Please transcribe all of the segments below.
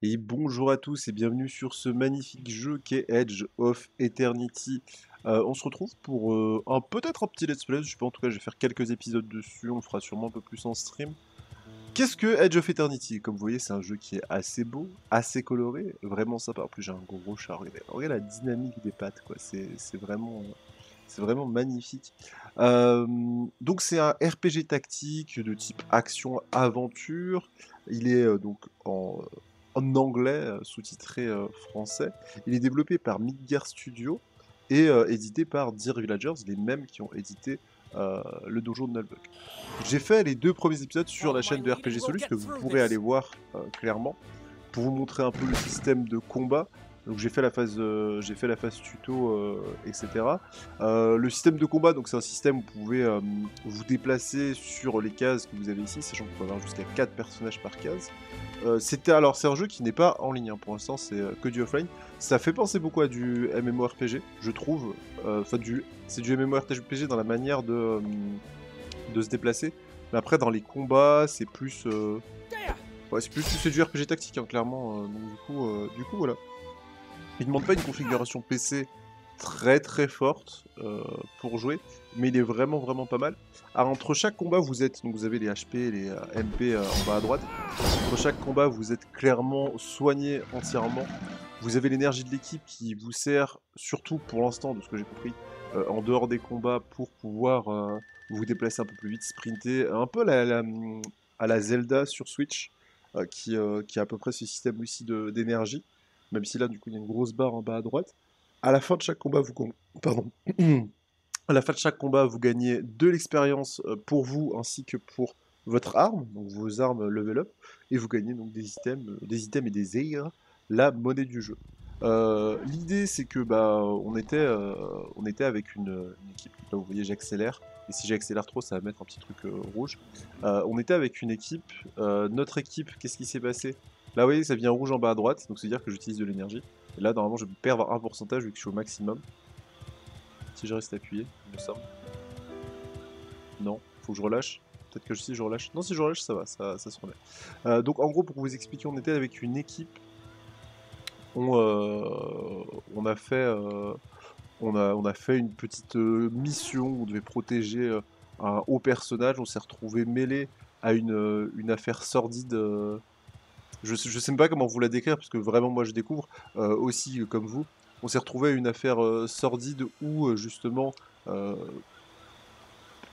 Et bonjour à tous et bienvenue sur ce magnifique jeu qu'est Edge of Eternity. On se retrouve pour peut-être un petit let's play, je sais pas, en tout cas je vais faire quelques épisodes dessus, on le fera sûrement un peu plus en stream. Qu'est-ce que Edge of Eternity? Comme vous voyez, c'est un jeu qui est assez beau, assez coloré, vraiment sympa. En plus j'ai un gros chat, regardez la dynamique des pattes, quoi, c'est vraiment magnifique. Donc c'est un RPG tactique de type action-aventure. Il est donc en anglais, sous-titré français. Il est développé par Midgar Studio et édité par Dear Villagers, les mêmes qui ont édité le Donjon de Nullbuck. J'ai fait les deux premiers épisodes sur la chaîne de RPG Solus que vous pourrez aller voir clairement pour vous montrer un peu le système de combat. Donc j'ai fait la phase tuto, etc. Le système de combat, donc c'est un système où vous pouvez vous déplacer sur les cases que vous avez ici, sachant qu'on peut avoir jusqu'à 4 personnages par case. C'est un jeu qui n'est pas en ligne, hein. Pour l'instant c'est que du offline. Ça fait penser beaucoup à du MMORPG, je trouve. C'est du MMORPG dans la manière de se déplacer. Mais après dans les combats, c'est plus ouais, c'est du RPG tactique, hein, clairement. Donc du coup, voilà. Il ne demande pas une configuration PC très forte pour jouer, mais il est vraiment pas mal. Alors entre chaque combat, donc vous avez les HP, les MP en bas à droite. Entre chaque combat, vous êtes clairement soigné entièrement. Vous avez l'énergie de l'équipe qui vous sert, surtout pour l'instant, de ce que j'ai compris, en dehors des combats pour pouvoir vous déplacer un peu plus vite, sprinter, un peu à la Zelda sur Switch, qui a à peu près ce système aussi d'énergie, même si là, du coup, il y a une grosse barre en bas à droite. À la fin de chaque combat, Pardon. À la fin de chaque combat, vous gagnez de l'expérience pour vous ainsi que pour votre arme, donc vos armes level up, et vous gagnez donc des items et des airs, la monnaie du jeu. L'idée c'est que on était avec une équipe. Là vous voyez j'accélère, et si j'accélère trop ça va mettre un petit truc rouge. On était avec une équipe. Notre équipe, qu'est-ce qui s'est passé? Là vous voyez ça vient rouge en bas à droite, donc c'est à dire que j'utilise de l'énergie. Et là normalement je vais perdre un pourcentage vu que je suis au maximum. Si je reste appuyé, il me semble. Non, faut que je relâche. Peut-être que si je relâche. Non, si je relâche, ça va, ça se remet. Donc en gros, pour vous expliquer, on était avec une équipe. On a fait, on a fait une petite mission où on devait protéger un haut personnage. On s'est retrouvé mêlé à une affaire sordide. Je sais même pas comment vous la décrire, parce que vraiment, moi, je découvre aussi, comme vous. On s'est retrouvé à une affaire sordide où, justement, euh,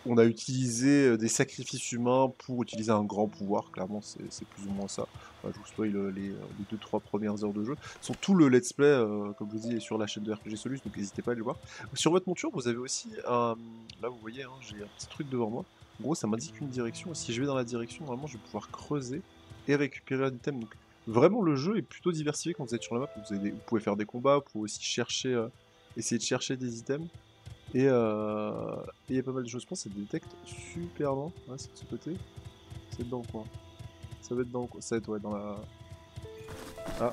on a utilisé des sacrifices humains pour utiliser un grand pouvoir, clairement c'est plus ou moins ça. Je vous spoil les 2-3 premières heures de jeu. Tout le let's play, comme je vous dis, est sur la chaîne de RPG Solus, donc n'hésitez pas à aller le voir. Sur votre monture, vous avez aussi un... Là vous voyez, hein, j'ai un petit truc devant moi. En gros ça m'indique une direction, et si je vais dans la direction, normalement je vais pouvoir creuser et récupérer un item. Donc vraiment le jeu est plutôt diversifié quand vous êtes sur la map. Vous pouvez faire des combats, vous pouvez aussi chercher, essayer de chercher des items. Et il y a pas mal de choses. Je pense que ça détecte super loin. Ouais, c'est de ce côté. C'est dedans quoi. Ça va être dans quoi. Ça va être ouais, dans la. Ah,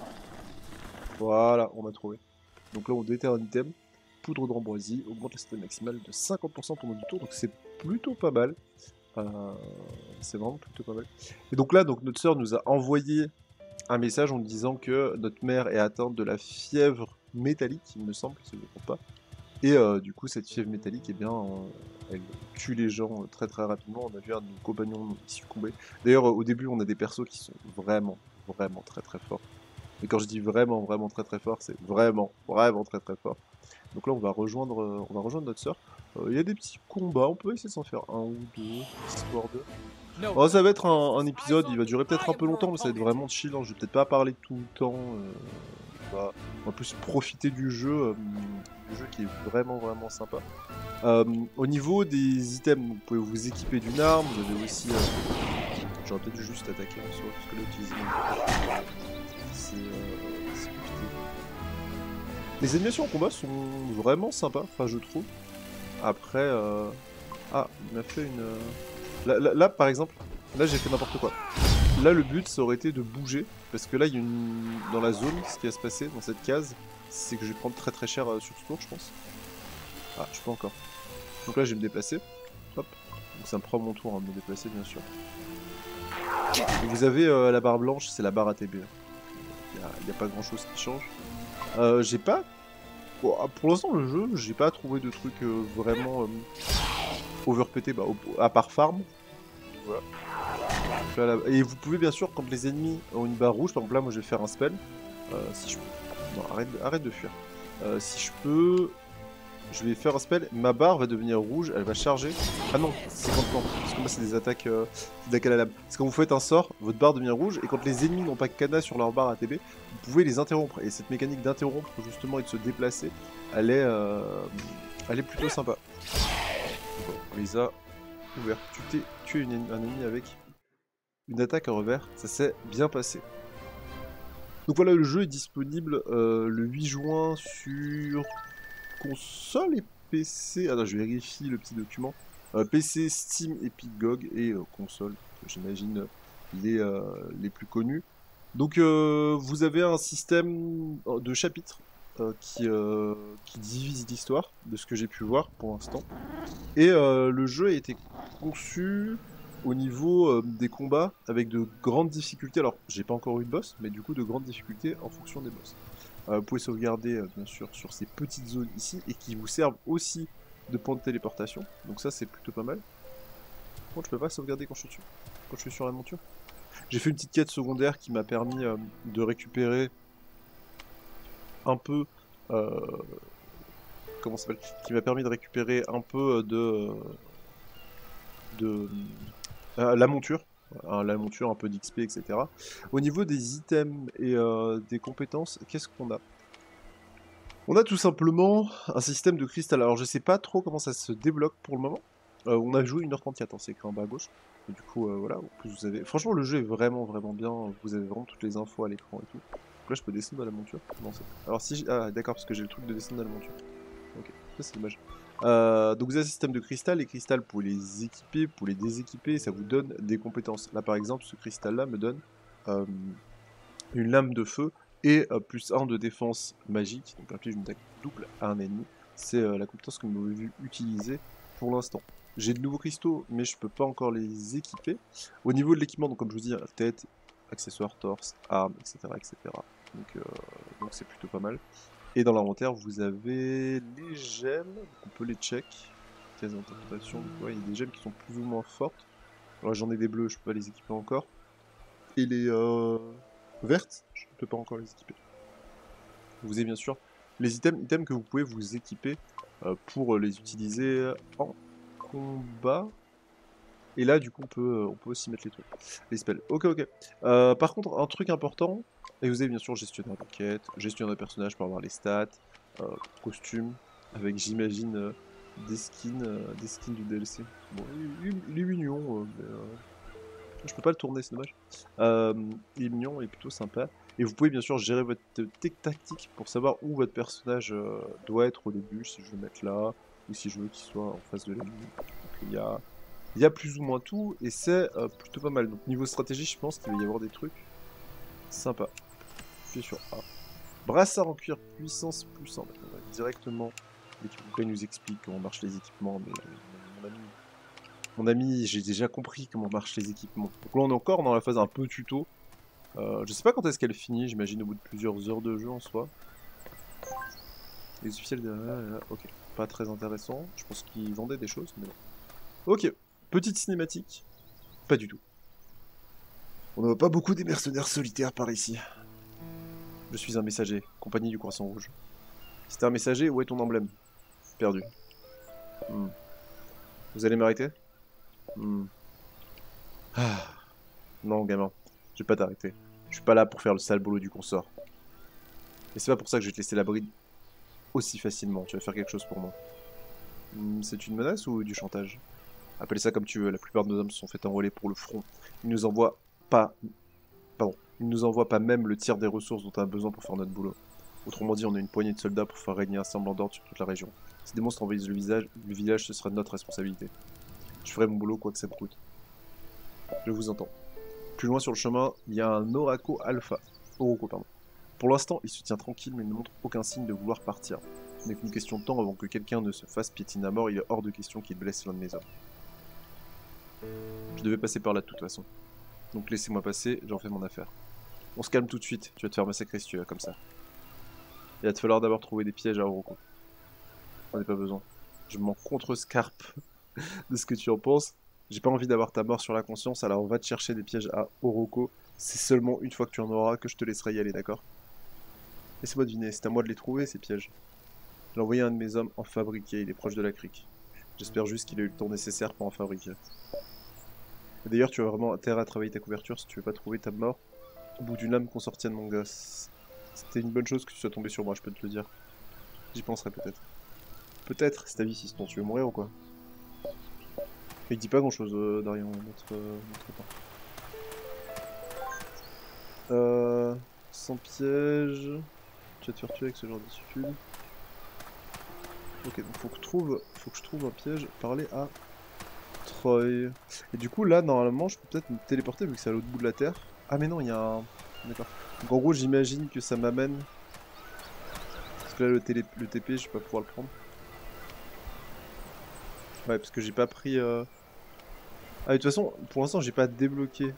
voilà, on a trouvé. Donc là, on déterre un item. Poudre d'ambroisie augmente la santé maximale de 50% pendant du tour. Donc c'est plutôt pas mal. Euh, c'est vraiment plutôt pas mal. Et donc là, donc, notre sœur nous a envoyé un message en disant que notre mère est atteinte de la fièvre métallique, il me semble, si je ne me trompe pas. Et du coup, cette fièvre métallique, eh bien, elle tue les gens très rapidement. On a vu un de nos compagnons y succomber. D'ailleurs, au début, on a des persos qui sont vraiment très forts. Et quand je dis vraiment très fort, c'est vraiment très fort. Donc là, on va rejoindre notre sœur. Il y a des petits combats, on peut essayer de s'en faire un ou deux, histoire de... Oh, ça va être un épisode, il va durer peut-être un peu longtemps, mais ça va être vraiment chill, hein. Je vais peut-être pas parler tout le temps. On va plus profiter du jeu qui est vraiment sympa. Au niveau des items, vous pouvez vous équiper d'une arme, vous avez aussi... J'aurais peut-être dû juste attaquer en soi, parce que là, utiliser c'est compliqué. Les animations en combat sont vraiment sympas, enfin je trouve. Après, ah, il m'a fait une... Là, par exemple, là j'ai fait n'importe quoi. Là, le but, ça aurait été de bouger, parce que là, il y a une... dans la zone, ce qui va se passer, dans cette case, c'est que je vais prendre très cher sur ce tour, je pense. Ah, je peux encore. Donc là, je vais me déplacer. Hop. Donc ça me prend mon tour hein, de me déplacer, bien sûr. Et vous avez la barre blanche, c'est la barre ATB. il y a pas grand chose qui change. J'ai pas... Bon, pour l'instant, le jeu, j'ai pas trouvé de truc vraiment overpété, bah, à part farm. Voilà. Et vous pouvez bien sûr, quand les ennemis ont une barre rouge, par exemple là, moi je vais faire un spell. Si je peux... Non, arrête de fuir. Si je peux... Je vais faire un spell, ma barre va devenir rouge, elle va charger. Ah non, c'est complètement. Parce que moi c'est des attaques à la lame. C'est quand vous faites un sort, votre barre devient rouge, et quand les ennemis n'ont pas de cadenas sur leur barre ATB, vous pouvez les interrompre. Et cette mécanique d'interrompre justement et de se déplacer, elle est plutôt sympa. Bon, on les a ouverts. Tu t'es tué un ennemi avec une attaque en revers, ça s'est bien passé. Donc voilà, le jeu est disponible le 8 juin sur console et PC. Attends, je vérifie le petit document. PC, Steam, Epic, GOG et console, j'imagine les plus connus. Donc vous avez un système de chapitres qui divise l'histoire, de ce que j'ai pu voir pour l'instant. Et le jeu a été conçu au niveau des combats avec de grandes difficultés. Alors, j'ai pas encore eu de boss, mais du coup de grandes difficultés en fonction des boss. Vous pouvez sauvegarder bien sûr sur ces petites zones ici et qui vous servent aussi de point de téléportation. Donc ça c'est plutôt pas mal. Bon, je peux pas sauvegarder quand je suis dessus, quand je suis sur la monture. J'ai fait une petite quête secondaire qui m'a permis de récupérer un peu... comment ça s'appelle? Qui m'a permis de récupérer un peu de la monture. La monture, un peu d'XP, etc. Au niveau des items et des compétences, qu'est-ce qu'on a? On a tout simplement un système de cristal. Alors je sais pas trop comment ça se débloque pour le moment. On a joué 1h34, hein, c'est écrit en bas à gauche. Et du coup, voilà. En plus, vous avez... Franchement, le jeu est vraiment, vraiment bien. Vous avez vraiment toutes les infos à l'écran et tout. Donc là, je peux descendre à la monture. Non, alors si... Ah, d'accord, parce que j'ai le truc de descendre à la monture. Ok, ça c'est dommage. Donc vous avez un système de cristal. Les cristals, vous pouvez les équiper, vous pouvez les déséquiper. Et ça vous donne des compétences. Là, par exemple, ce cristal-là me donne euh, une lame de feu et plus 1 de défense magique, donc applique une attaque double à un ennemi. C'est la compétence que vous m'avez vu utiliser pour l'instant. J'ai de nouveaux cristaux, mais je peux pas encore les équiper. Au niveau de l'équipement, donc comme je vous dis, tête, accessoires, torse, armes, etc. etc. Donc c'est plutôt pas mal. Et dans l'inventaire, vous avez les gemmes, donc on peut les check. Thèse d'interprétation, donc ouais, il y a des gemmes qui sont plus ou moins fortes. Alors j'en ai des bleus, je peux pas les équiper encore. Et les vertes, je ne peux pas encore les équiper. Vous avez bien sûr les items que vous pouvez vous équiper pour les utiliser en combat. Et là, du coup, on peut aussi mettre les trucs. Les spells. Ok, ok. Par contre, un truc important, et vous avez bien sûr gestionnaire de quête, gestionnaire de personnages pour avoir les stats, costumes, avec j'imagine des skins du DLC. Bon, il est mignon, mais je peux pas le tourner, c'est dommage. Il est mignon et plutôt sympa. Et vous pouvez bien sûr gérer votre tactique pour savoir où votre personnage doit être au début, si je veux le mettre là, ou si je veux qu'il soit en face de l'ennemi. Donc il y a plus ou moins tout, et c'est plutôt pas mal. Donc niveau stratégie, je pense qu'il va y avoir des trucs sympas. Appuyez sur A. Brassard en cuir, puissance plus 1. On va directement, l'équipe nous explique comment marchent les équipements, mais mon ami, j'ai déjà compris comment marchent les équipements. Donc là, on est encore dans la phase un peu tuto. Je sais pas quand est-ce qu'elle finit, j'imagine au bout de plusieurs heures de jeu en soi. Les officiels de... Ok, pas très intéressant. Je pense qu'ils vendaient des choses, mais bon. Ok, petite cinématique. Pas du tout. On ne voit pas beaucoup des mercenaires solitaires par ici. Je suis un messager, compagnie du Croissant Rouge. Si t'es un messager, où est ton emblème? Perdu. Vous allez m'arrêter? Ah. Non, gamin, je vais pas t'arrêter. Je suis pas là pour faire le sale boulot du consort. Et c'est pas pour ça que je vais te laisser la bride aussi facilement. Tu vas faire quelque chose pour moi. C'est une menace ou du chantage? Appelle ça comme tu veux, la plupart de nos hommes se sont fait enrôler pour le front. Ils nous envoient pas... Pardon. Ils nous envoient pas même le tiers des ressources dont on a besoin pour faire notre boulot. Autrement dit, on a une poignée de soldats pour faire régner un semblant d'ordre sur toute la région. Si des monstres envahissent le village, ce sera de notre responsabilité. Je ferai mon boulot quoi que ça me coûte. Je vous entends. Plus loin sur le chemin, il y a un Orako Alpha. Oroko, pardon. Pour l'instant, il se tient tranquille, mais il ne montre aucun signe de vouloir partir. Ce n'est qu'une question de temps avant que quelqu'un ne se fasse piétiner à mort, il est hors de question qu'il blesse l'un de mes hommes. Je devais passer par là de toute façon. Donc laissez-moi passer, j'en fais mon affaire. On se calme tout de suite, tu vas te faire massacrer si tu vas comme ça. Il va te falloir d'abord trouver des pièges à Oroco. J'en ai pas besoin. Je m'en contre-scarpe de ce que tu en penses. J'ai pas envie d'avoir ta mort sur la conscience, alors on va te chercher des pièges à Oroco. C'est seulement une fois que tu en auras que je te laisserai y aller, d'accord? Laissez-moi deviner, c'est à moi de les trouver, ces pièges. J'ai envoyé un de mes hommes en fabriquer, il est proche de la crique. J'espère juste qu'il a eu le temps nécessaire pour en fabriquer. D'ailleurs, tu as vraiment intérêt à travailler ta couverture si tu veux pas trouver ta mort au bout d'une lame qu'on sortienne, mon gosse. C'était une bonne chose que tu sois tombé sur moi, je peux te le dire. J'y penserai peut-être. Peut-être, c'est ta vie, sinon tu veux mourir ou quoi? Il dit pas grand-chose, Darion, notre copain. Sans piège... Tu vas te faire tuer avec ce genre d'attitude. Ok, donc faut que je trouve un piège. Parler à Troy. Et du coup, là, normalement, je peux peut-être me téléporter vu que c'est à l'autre bout de la Terre. Ah, mais non, il y a un... D'accord. Donc en gros, j'imagine que ça m'amène... Parce que là, le TP, je vais pas pouvoir le prendre. Ouais, parce que j'ai pas pris... Ah, de toute façon, pour l'instant, j'ai pas débloqué.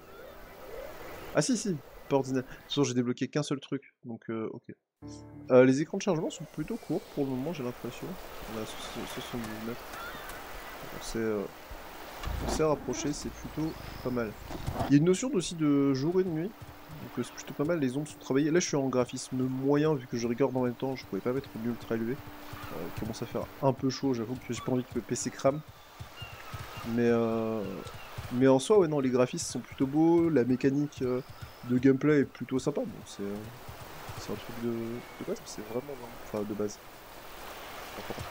Ah, si, si, pas ordinaire. De toute façon, j'ai débloqué qu'un seul truc, donc ok. Les écrans de chargement sont plutôt courts pour le moment, j'ai l'impression. On a 70 mètres. On s'est rapproché, c'est plutôt pas mal. Il y a une notion aussi de jour et de nuit, donc c'est plutôt pas mal, les ombres sont travaillées. Là je suis en graphisme moyen vu que je regarde en même temps, je pouvais pas mettre une ultra élevé. Il commence à faire un peu chaud, j'avoue que j'ai pas envie que le PC crame. Mais, mais en soi, ouais, non, les graphismes sont plutôt beaux, la mécanique de gameplay est plutôt sympa, donc c'est un truc de base, c'est vraiment, enfin de base.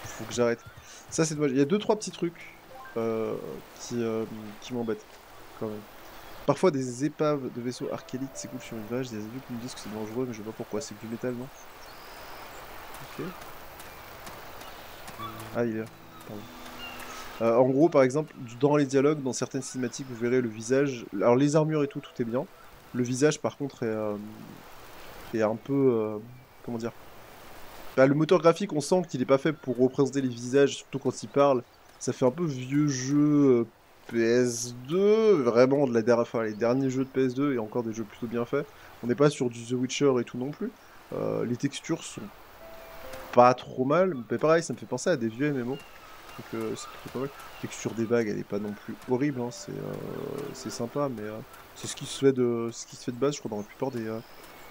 Faut que j'arrête. Ça c'est dommage, il y a deux trois petits trucs euh, qui m'embêtent quand même. Parfois des épaves de vaisseaux archélites s'écoulent sur une vache, des adultes me disent que c'est dangereux, mais je sais pas pourquoi, c'est que du métal, non? Ok. Ah, il est là. Pardon. En gros, par exemple, dans les dialogues, dans certaines cinématiques, vous verrez le visage. Alors, les armures et tout, tout est bien. Le visage, par contre, est un peu. Comment dire? Bah, le moteur graphique, on sent qu'il est pas fait pour représenter les visages, surtout quand il parle. Ça fait un peu vieux jeu PS2, vraiment de la dernière, enfin, les derniers jeux de PS2 et encore des jeux plutôt bien faits. On n'est pas sur du The Witcher et tout non plus. Les textures sont pas trop mal, mais pareil, ça me fait penser à des vieux MMO. Donc c'est plutôt pas mal. La texture des vagues, elle est pas non plus horrible, hein, c'est sympa, mais c'est ce qui se fait de base, je crois, dans la plupart des...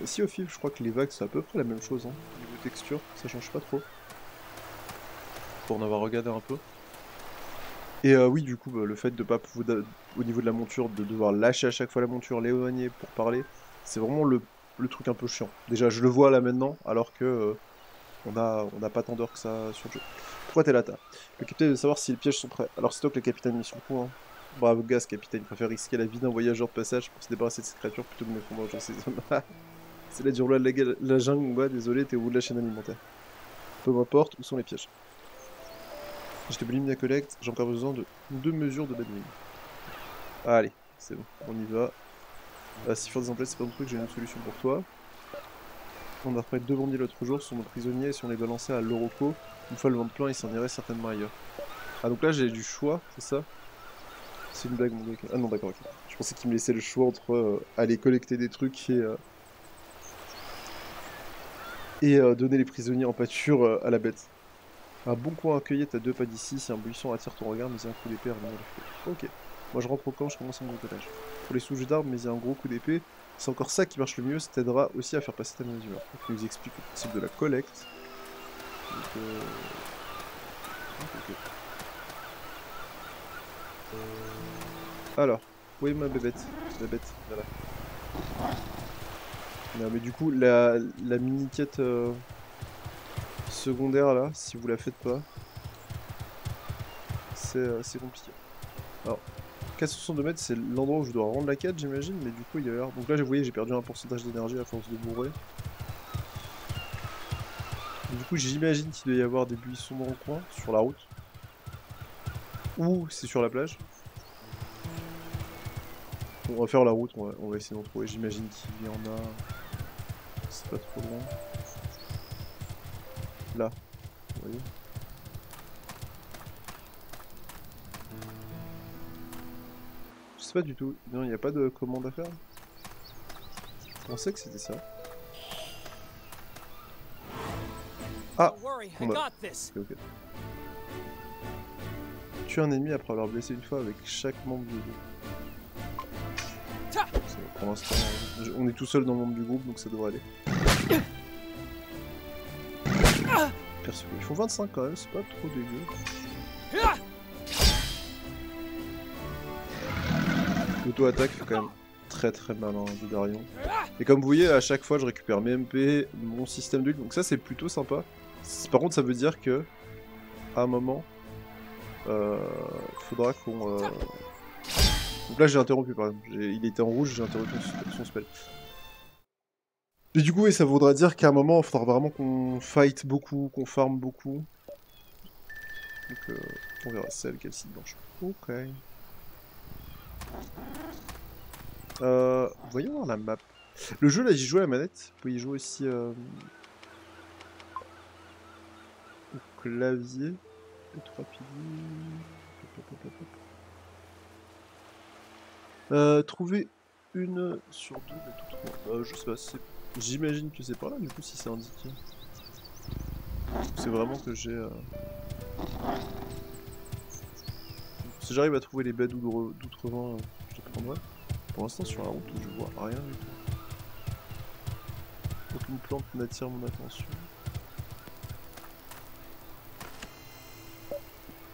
Si au fil, je crois que les vagues, c'est à peu près la même chose, hein, niveau texture, ça change pas trop. Pour en avoir regardé un peu. Et oui, du coup, bah, le fait de pas pouvoir, au niveau de la monture, de devoir lâcher à chaque fois la monture, l'éloigner pour parler, c'est vraiment le truc un peu chiant. Déjà, je le vois là maintenant, alors que on n'a pas tant d'heures que ça sur le jeu. Pourquoi t'es là, t'as? Le capitaine veut savoir si les pièges sont prêts. Alors c'est toi que le capitaine mis sur le coup, hein. Bravo gaz, capitaine, il préfère risquer la vie d'un voyageur de passage pour se débarrasser de cette créature plutôt que de mettre en danger ses hommes. C'est là du roi de la jungle, mon gars, désolé, t'es au bout de la chaîne alimentaire. Peu m'importe, où sont les pièges? J'ai de bulimia collecte, j'ai encore besoin de 2 mesures de badminton. Allez, c'est bon, on y va. Si faire des emplettes, c'est pas mon truc, j'ai une autre solution pour toi. On a repris 2 bandits l'autre jour, ce sont nos prisonniers, et si on les balançait à l'Oroco, une fois le ventre plein, ils s'en iraient certainement ailleurs. Ah donc là j'ai du choix, c'est ça? C'est une blague mon gars. Ah non d'accord, ok. Je pensais qu'il me laissait le choix entre aller collecter des trucs et donner les prisonniers en pâture à la bête. Un bon coin à cueillir, t'as 2 pas d'ici, si un buisson attire ton regard, mais il y a un coup d'épée à revenir le feu. Ok. Moi je rentre au camp, je commence mon bricolage. Pour les souches d'arbres, mais il y a un gros coup d'épée. C'est encore ça qui marche le mieux, ça t'aidera aussi à faire passer ta mauvaise humeur. Donc il nous explique le principe de la collecte. Donc, ok. Alors, où est ma bébête? La bête, voilà. Non mais du coup, la mini-quête secondaire là, si vous la faites pas, c'est compliqué. Alors, 462 mètres, c'est l'endroit où je dois rendre la quête, j'imagine, mais du coup, il y a l'air... Donc là, vous voyez, j'ai perdu un pourcentage d'énergie à force de bourrer. Du coup, j'imagine qu'il doit y avoir des buissons dans le coin, sur la route. Ou c'est sur la plage. On va faire la route, on va essayer d'en trouver. J'imagine qu'il y en a... C'est pas trop loin. Là, vous voyez. Je sais pas du tout. Non, il n'y a pas de commande à faire. pensais que c'était ça. Ah, combat. Ok. Tuer un ennemi après avoir blessé une fois avec chaque membre du groupe. Pour l'instant, on est tout seul dans le membre du groupe, donc ça devrait aller. Perso, ils font 25 quand même, c'est pas trop dégueu. L'auto-attaque fait quand même très mal hein, de Darion. Et comme vous voyez, à chaque fois je récupère mes MP, mon système d'huile, donc ça c'est plutôt sympa. Par contre ça veut dire que, à un moment, faudra qu'on... Donc là j'ai interrompu par exemple, il était en rouge, j'ai interrompu son spell. Et du coup, et ça voudra dire qu'à un moment, il faudra vraiment qu'on fight beaucoup, qu'on farm beaucoup. Donc on verra celle quelle site blanche. Ok. Voyons voir la map. Le jeu là, j'y joue à la manette. Vous pouvez y jouer aussi au clavier. Trouver une sur deux de tout. Je sais pas, j'imagine que c'est par là, du coup, si c'est indiqué. C'est vraiment que j'ai... Si j'arrive à trouver les baies d'outre-vent, je les prendrai. Pour l'instant, sur la route, je vois rien du tout. Aucune plante n'attire mon attention.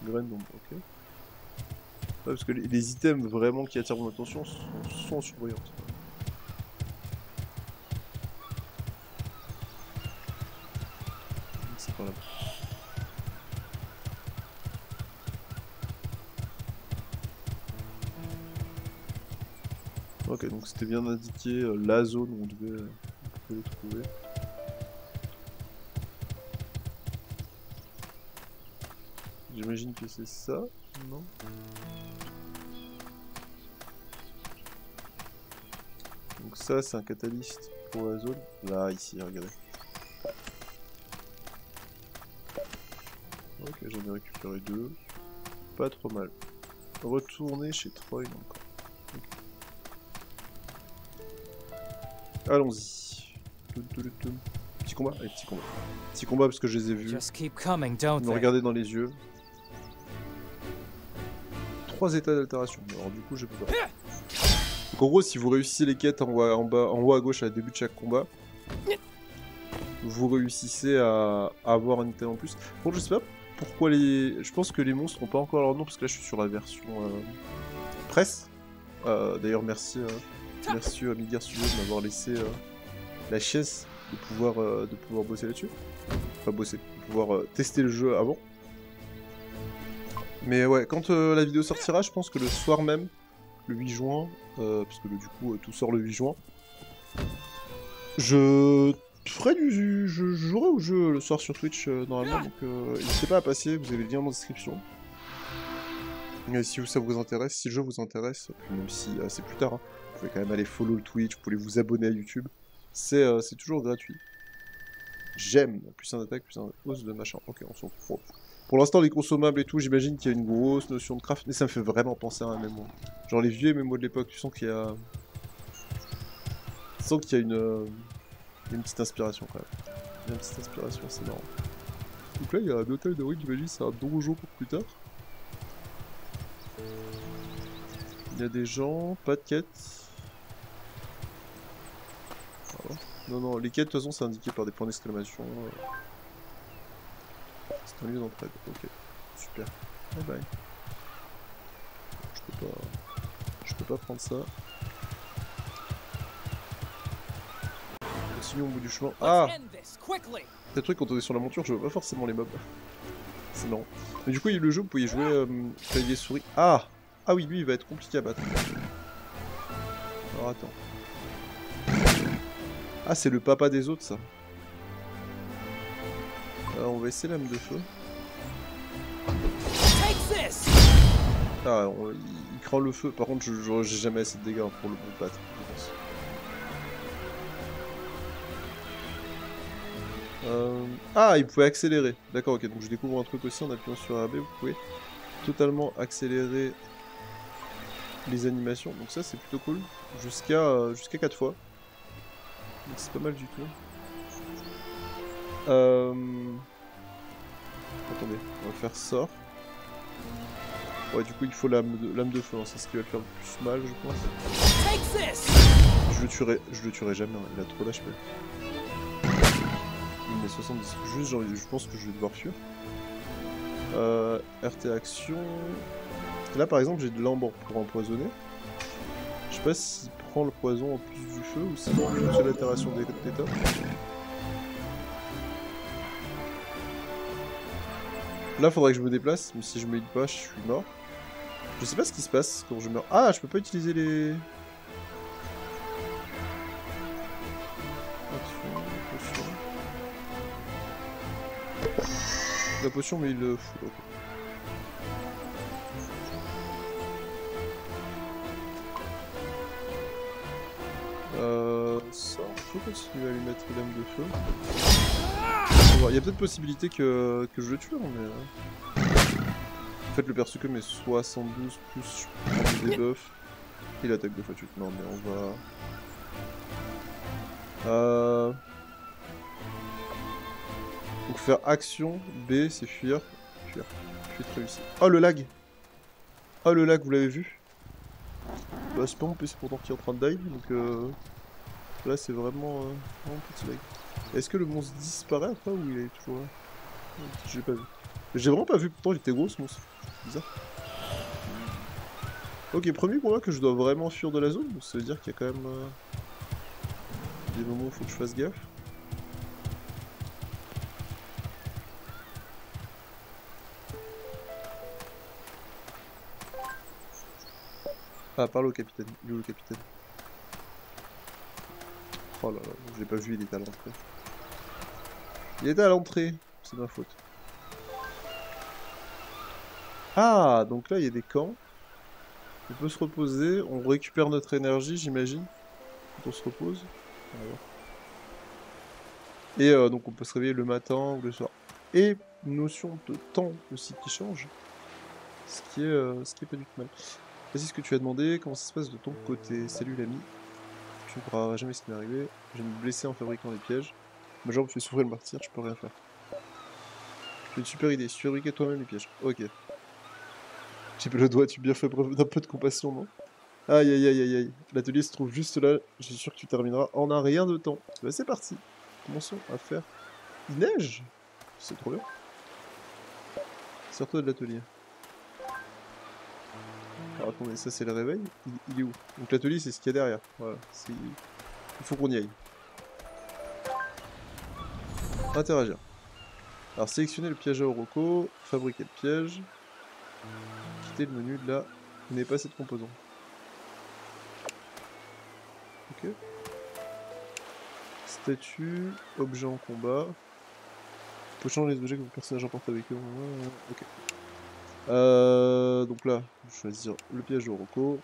Graine d'ombre, ok. Ouais, parce que les items vraiment qui attirent mon attention sont surveillantes. C'est par là-bas. Ok, donc c'était bien indiqué la zone où on devait les trouver. J'imagine que c'est ça, non? Donc ça, c'est un catalyste pour la zone. Là, ici, regardez. Ok, j'en ai récupéré 2. Pas trop mal. Retourner chez Troy encore. Okay. Allons-y. Petit combat? Allez, petit combat. Petit combat parce que je les ai vus. Ils m'ont regardé dans les yeux. 3 états d'altération. Alors du coup, je peux pas. Donc en gros, si vous réussissez les quêtes en haut à gauche à début de chaque combat, vous réussissez à avoir un item en plus. Bon, je sais pas pourquoi les... Je pense que les monstres n'ont pas encore leur nom, parce que là je suis sur la version presse. D'ailleurs, merci Amiga Studio de m'avoir laissé la chaise de pouvoir bosser là-dessus. Enfin bosser, de pouvoir tester le jeu avant. Mais ouais, quand la vidéo sortira, je pense que le soir même, le 8 juin, puisque du coup tout sort le 8 juin, je jouerai au jeu le soir sur Twitch normalement, donc n'hésitez pas à passer, vous avez le lien dans la description. Si ça vous intéresse, si le jeu vous intéresse, même si c'est plus tard, hein, vous pouvez quand même aller follow le Twitch, vous pouvez vous abonner à YouTube, c'est toujours gratuit. J'aime, plus un attaque, plus un hausse de machin. Ok, on s'en fout. Pour l'instant, les consommables et tout, j'imagine qu'il y a une grosse notion de craft, mais ça me fait vraiment penser à un MMO. Genre les vieux MMO de l'époque, tu sens qu'il y a... Tu sens qu'il y a une petite inspiration quand même. Il y a une petite inspiration, c'est marrant. Donc là, il y a un hôtel de ruine, j'imagine, c'est un donjon pour plus tard. Il y a des gens, pas de quêtes. Voilà. Non, les quêtes, de toute façon, c'est indiqué par des points d'exclamation. C'est un lieu d'entraide, ok. Super. Bye bye. Je peux pas prendre ça. Continuons au bout du chemin. Ah! C'est le truc, quand on est sur la monture, je vois pas forcément les mobs. C'est marrant. Mais du coup, le jeu, vous pouvez jouer clavier souris. Ah! Ah oui, lui, il va être compliqué à battre. Alors attends. Ah, c'est le papa des autres, ça. Alors, on va essayer l'âme de feu. Ah, il craint le feu. Par contre, j'ai jamais assez de dégâts pour le battre, je pense. Ah, il pouvait accélérer. D'accord, ok. Donc je découvre un truc aussi en appuyant sur AB. Vous pouvez totalement accélérer les animations. Donc ça, c'est plutôt cool. Jusqu'à 4 fois. Donc c'est pas mal du tout. Attendez, on va faire ça. Ouais, du coup, il faut l'âme de feu, hein. C'est ce qui va le faire le plus mal, je pense. Je le tuerai jamais, hein. Il a trop d'HP. Il met 70. Juste, je pense que je vais devoir fuir. RT action. Là, par exemple, j'ai de l'ambre pour empoisonner. Je sais pas s'il prend le poison en plus du feu ou si c'est l'altération d'état. Là, faudrait que je me déplace, mais si je me hit pas, je suis mort. Je sais pas ce qui se passe quand je meurs. Ah, je peux pas utiliser les... Potion. La potion, mais il le fout. Okay. Ça, on peut continuer à lui mettre l'âme de feu. Il y a peut-être possibilité que je le tue, hein, mais... En fait, le perso que met 72 plus des buffs. Il attaque 2 fois de suite. Non, mais on va... Donc faire action, B, c'est fuir. Fuir. Fuite réussie. Oh, le lag! Oh, le lag, vous l'avez vu? Bah, c'est pas mon PC pourtant qui est en train de die, donc là, c'est vraiment un petit lag. Est-ce que le monstre disparaît après ou il est toujours là? J'ai pas vu. J'ai vraiment pas vu, pourtant il était gros ce monstre. Bizarre. Ok, premier combat que je dois vraiment fuir de la zone, donc ça veut dire qu'il y a quand même des moments où il faut que je fasse gaffe. Ah, parle au capitaine. Il est où le capitaine? Oh là là, je l'ai pas vu, il était à l'entrée. Il était à l'entrée, c'est ma faute. Ah, donc là il y a des camps. On peut se reposer, on récupère notre énergie, j'imagine. Quand on se repose. Et donc on peut se réveiller le matin ou le soir. Et notion de temps aussi qui change. Ce qui est pas du tout mal. Vas-y, ce que tu as demandé, comment ça se passe de ton côté? Salut l'ami. Tu ne croiras jamais ce qui m'est arrivé. Je vais me blesser en fabriquant des pièges. Ma jambe fait souffrir le martyr, je peux rien faire. J'ai une super idée, si tu fabriquais toi-même les pièges. Ok. J'ai pas le doigt, tu bien fait preuve d'un peu de compassion, non? Aïe aïe aïe aïe aïe. L'atelier se trouve juste là, je suis sûr que tu termineras en un rien de temps. Bah c'est parti. Commençons à faire. Il neige? C'est trop bien. Sors-toi de l'atelier. Alors attendez, ça c'est le réveil. Il est où? Donc l'atelier c'est ce qu'il y a derrière. Voilà. Il faut qu'on y aille. Interagir. Alors sélectionnez le piège à Oroco, fabriquer le piège. Quittez le menu de là. Vous n'avez pas cette composante. Ok. Statut, objet en combat. Vous pouvez changer les objets que vos personnages emportent avec eux. Ok. Donc là, je vais choisir le piège de Oroco.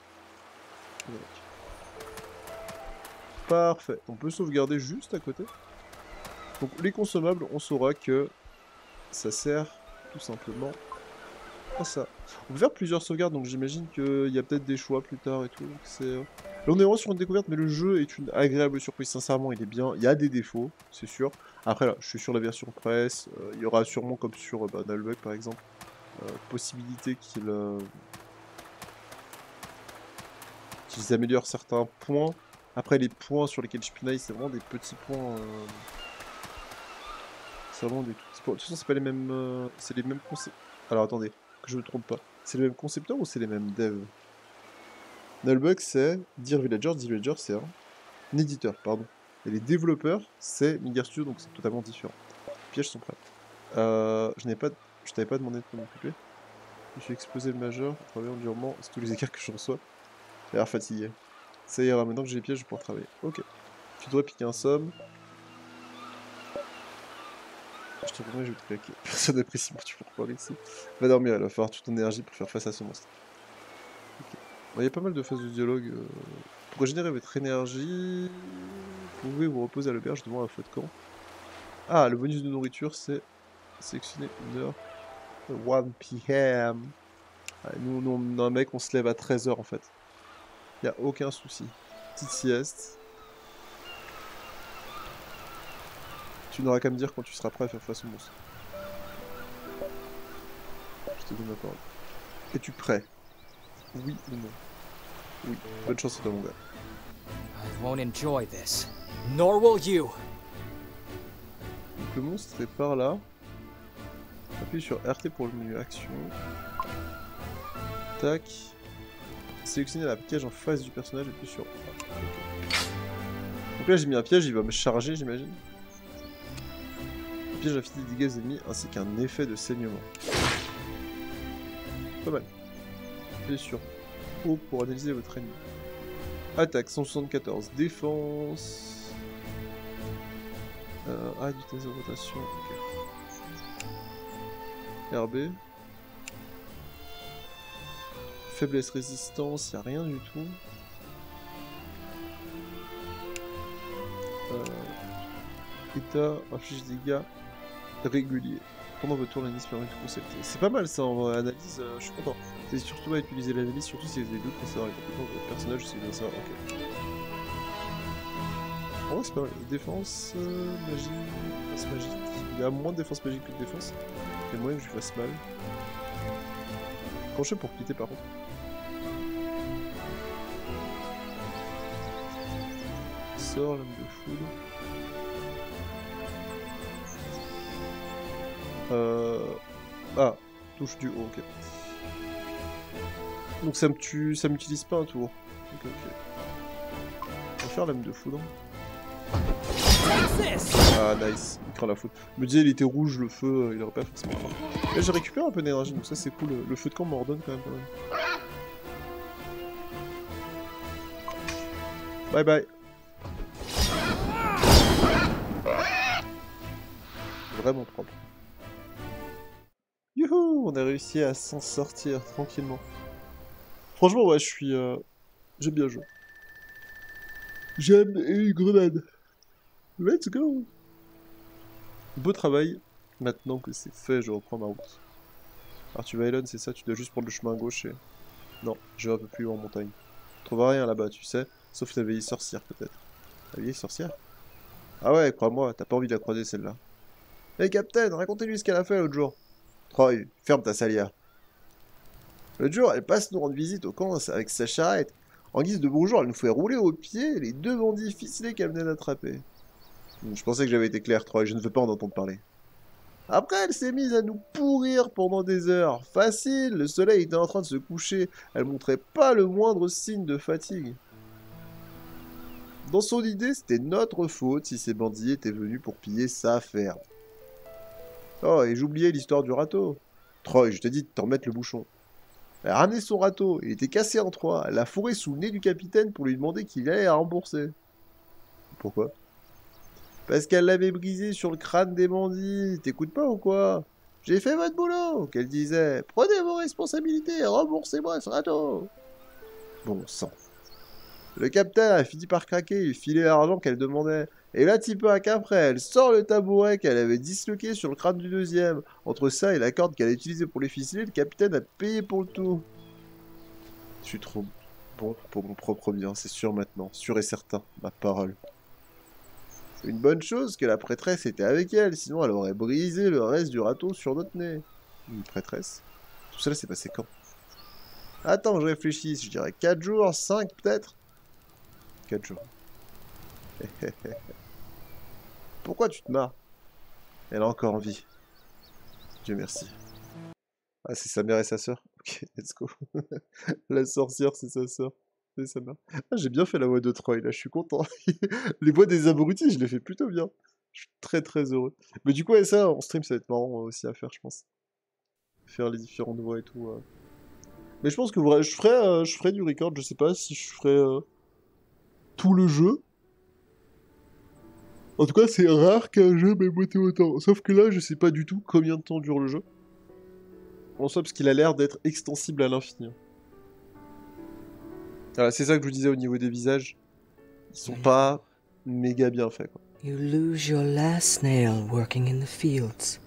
Parfait. On peut sauvegarder juste à côté. Donc les consommables, on saura que ça sert tout simplement à ça. On peut faire plusieurs sauvegardes, donc j'imagine qu'il y a peut-être des choix plus tard et tout. Là on est vraiment sur une découverte, mais le jeu est une agréable surprise. Sincèrement, il est bien. Il y a des défauts, c'est sûr. Après là, je suis sur la version presse. Il y aura sûrement, comme sur Nullbug par exemple, possibilité qu'ils améliorent certains points. Après les points sur lesquels je pinaille, c'est vraiment des petits points. C'est vraiment des tout petits points. De toute façon, c'est pas les mêmes. C'est les mêmes concepts. Alors attendez, que je me trompe pas. C'est les mêmes concepteurs ou c'est les mêmes devs? Nullbug c'est Dear Villager c'est un éditeur, pardon. Et les développeurs c'est Midgar Studio, donc c'est totalement différent. Les pièges sont prêts. Je t'avais pas demandé de t'en occuper. Je suis exposé le majeur, travailler endurement, c'est tous les écarts que je reçois. J'ai l'air fatigué. Ça ira, maintenant que j'ai les pièges, je vais pouvoir travailler. Ok. Tu devrais piquer un somme. Je te promets, je vais te claquer. Personne n'apprécie mon tu peux parler ici. Va dormir, il va falloir toute ton énergie pour faire face à ce monstre. Ok. Bon, il y a pas mal de phases de dialogue. Pour régénérer votre énergie, vous pouvez vous reposer à l'auberge devant un feu de camp. Ah, le bonus de nourriture, c'est sélectionner une heure. 1 p.m. Nous, on a un mec, on se lève à 13 h en fait. Y a aucun souci. Petite sieste. Tu n'auras qu'à me dire quand tu seras prêt à faire face au monstre. Je te donne la parole. Es-tu prêt? Oui ou non? Oui. Bonne chance à toi, mon gars. I won't enjoy this. Nor will you. Donc le monstre est par là. Appuie sur RT pour le menu action. Tac. Sélectionnez la piège en face du personnage et puis sur... Okay. Donc là j'ai mis un piège, il va me charger j'imagine. Le piège inflige des dégâts aux ennemis ainsi qu'un effet de saignement. Pas mal. Appuyez sur O pour analyser votre ennemi. Attaque 174, défense... vitesse de rotation, ok. RB. Faiblesse, résistance, y a rien du tout. État, inflige dégâts réguliers. Pendant votre tour, l'analyse permet de concepter. C'est pas mal ça en analyse, je suis content. C'est surtout à utiliser l'analyse, surtout si vous avez des doutes pour savoir les compétences de votre personnage, si vous voulez savoir, ok. En vrai, c'est pas mal. Défense, magie, défense magique. Il y a moins de défense magique que de défense. Il y a moyen que je fasse mal. Comment je fais pour quitter par contre? Sort, lame de foudre. Ah, touche du haut, ok. Donc ça m'utilise pas un tour. Ok, ok. On va faire lame de foudre. Ah nice, il craint la foudre. Je me disais il était rouge le feu, il aurait pas forcément craint. Là j'ai récupéré un peu d'énergie, donc ça c'est cool. Le feu de camp m'ordonne quand même pas mal. Bye bye. Vraiment propre. Youhou, on a réussi à s'en sortir tranquillement. Franchement ouais je suis... J'aime bien jouer. J'aime une grenade. Let's go. Beau travail. Maintenant que c'est fait, je reprends ma route. Alors tu vas Elon, c'est ça? Tu dois juste prendre le chemin à gauche et... Non, je vais un peu plus haut en montagne. Tu trouveras rien là-bas, tu sais. Sauf ta vieille sorcière peut-être. La vieille sorcière? Ah ouais, crois-moi, t'as pas envie de la croiser celle-là. Hey Captain, racontez-lui ce qu'elle a fait l'autre jour. Troy, ferme ta salière. L'autre jour, elle passe nous rendre visite au camp avec sa charrette. En guise de bonjour, elle nous fait rouler au pied les deux bandits ficelés qu'elle venait d'attraper. Je pensais que j'avais été clair, Troy, je ne veux pas en entendre parler. Après, elle s'est mise à nous pourrir pendant des heures. Facile, le soleil était en train de se coucher. Elle montrait pas le moindre signe de fatigue. Dans son idée, c'était notre faute si ces bandits étaient venus pour piller sa ferme. Oh, et j'oubliais l'histoire du râteau. Troy, je t'ai dit de te remettre le bouchon. Elle a ramené son râteau, il était cassé en trois. Elle l'a fourré sous le nez du capitaine pour lui demander qu'il allait la rembourser. Pourquoi? Parce qu'elle l'avait brisé sur le crâne des bandits. T'écoutes pas ou quoi? J'ai fait votre boulot, qu'elle disait. Prenez vos responsabilités, remboursez-moi ce râteau. Bon sang. Le capitaine a fini par craquer, il filait l'argent qu'elle demandait. Et là, petit peu qu'après, elle sort le tabouret qu'elle avait disloqué sur le crâne du deuxième. Entre ça et la corde qu'elle a utilisée pour les ficeler, le capitaine a payé pour le tout. Je suis trop bon pour mon propre bien, c'est sûr maintenant. Sûr et certain, ma parole. Une bonne chose que la prêtresse était avec elle, sinon elle aurait brisé le reste du râteau sur notre nez. Une prêtresse? Tout cela s'est passé quand? Attends, je réfléchisse, je dirais 4 jours, 5 peut-être? 4 jours. Pourquoi tu te marres? Elle a encore envie. Dieu merci. Ah, c'est sa mère et sa sœur? Ok, let's go. La sorcière, c'est sa sœur. C'est sa mère. Ah, j'ai bien fait la voix de Troy, là, je suis content. Les voix des abrutis, je les fais plutôt bien. Je suis très très heureux. Mais du coup, ouais, ça, en stream, ça va être marrant aussi à faire, je pense. Faire les différentes voix et tout. Mais je pense que je ferai du record, je sais pas si je ferai tout le jeu. En tout cas, c'est rare qu'un jeu m'ait boité autant. Sauf que là, je sais pas du tout combien de temps dure le jeu. En soi, parce qu'il a l'air d'être extensible à l'infini. Voilà, c'est ça que je vous disais au niveau des visages. Ils sont pas méga bien faits, quoi. You lose your last snail working in the fields.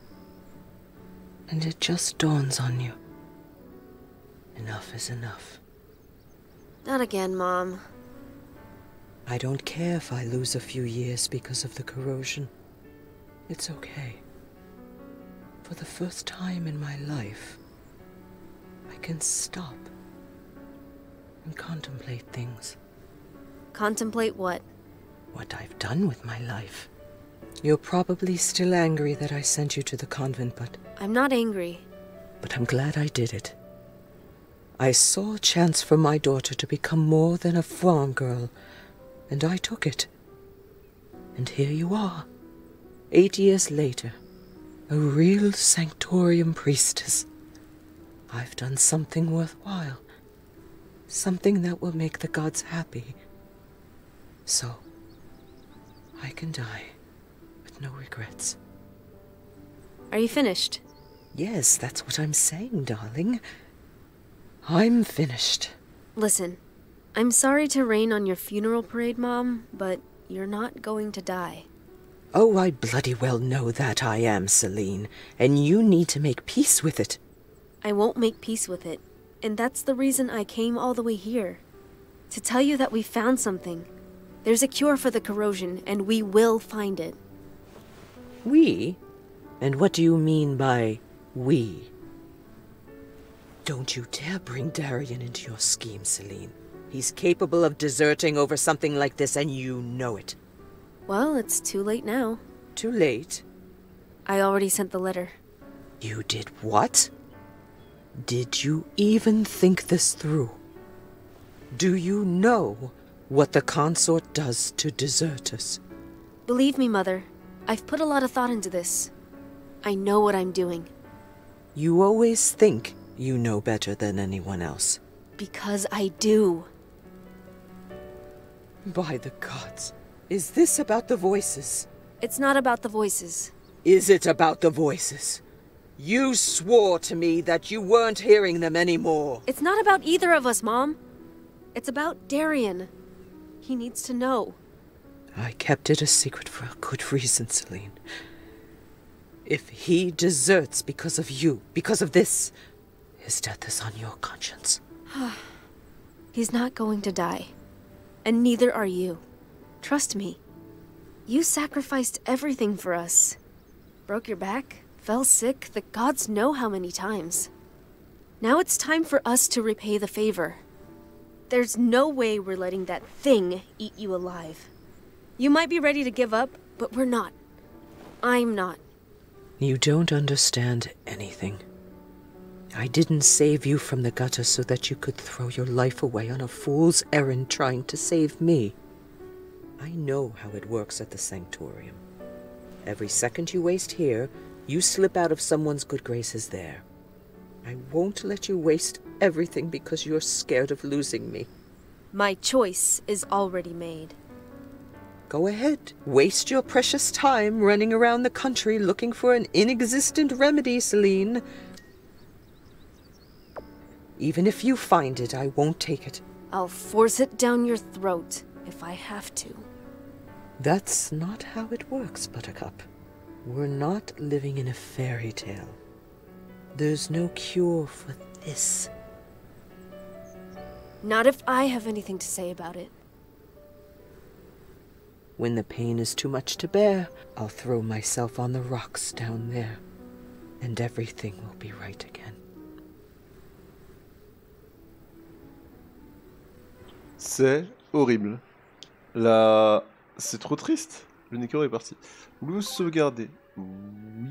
And it just dawns on you. Enough is enough. Not again, Mom. I don't care if I lose a few years because of the corrosion. It's okay. For the first time in my life, I can stop and contemplate things. Contemplate what? What I've done with my life. You're probably still angry that I sent you to the convent, I'm not angry. but I'm glad I did it. I saw a chance for my daughter to become more than a farm girl, and I took it. And here you are, 8 years later, a real Sanctorium priestess. I've done something worthwhile, something that will make the gods happy. So, I can die with no regrets. Are you finished? Yes, that's what I'm saying, darling. I'm finished. Listen, I'm sorry to rain on your funeral parade, Mom, but you're not going to die. Oh, I bloody well know that I am, Celine, and you need to make peace with it. I won't make peace with it, and that's the reason I came all the way here. To tell you that we found something. There's a cure for the corrosion, and we will find it. We? And what do you mean by we? Don't you dare bring Darien into your scheme, Celine. He's capable of deserting over something like this, and you know it. Well, it's too late now. Too late? I already sent the letter. You did what? Did you even think this through? Do you know what the consort does to deserters? Believe me, Mother, I've put a lot of thought into this. I know what I'm doing. You always think you know better than anyone else. Because I do. By the gods, is this about the voices? It's not about the voices. Is it about the voices? You swore to me that you weren't hearing them anymore. It's not about either of us, Mom. It's about Darien. He needs to know. I kept it a secret for a good reason, Celine. If he deserts because of you, because of this, his death is on your conscience. He's not going to die. And neither are you. Trust me. You sacrificed everything for us. Broke your back, fell sick, the gods know how many times. Now it's time for us to repay the favor. There's no way we're letting that thing eat you alive. You might be ready to give up, but we're not. I'm not. You don't understand anything. I didn't save you from the gutter so that you could throw your life away on a fool's errand trying to save me. I know how it works at the Sanctorium. Every second you waste here, you slip out of someone's good graces there. I won't let you waste everything because you're scared of losing me. My choice is already made. Go ahead. Waste your precious time running around the country looking for an inexistent remedy, Celine. Even if you find it, I won't take it. I'll force it down your throat if I have to. That's not how it works, Buttercup. We're not living in a fairy tale. There's no cure for this. Not if I have anything to say about it. When the pain is too much to bear, I'll throw myself on the rocks down there, and everything will be right again. C'est horrible. Là, c'est trop triste. Le Nécro est parti. Voulez-vous sauvegarder? Oui.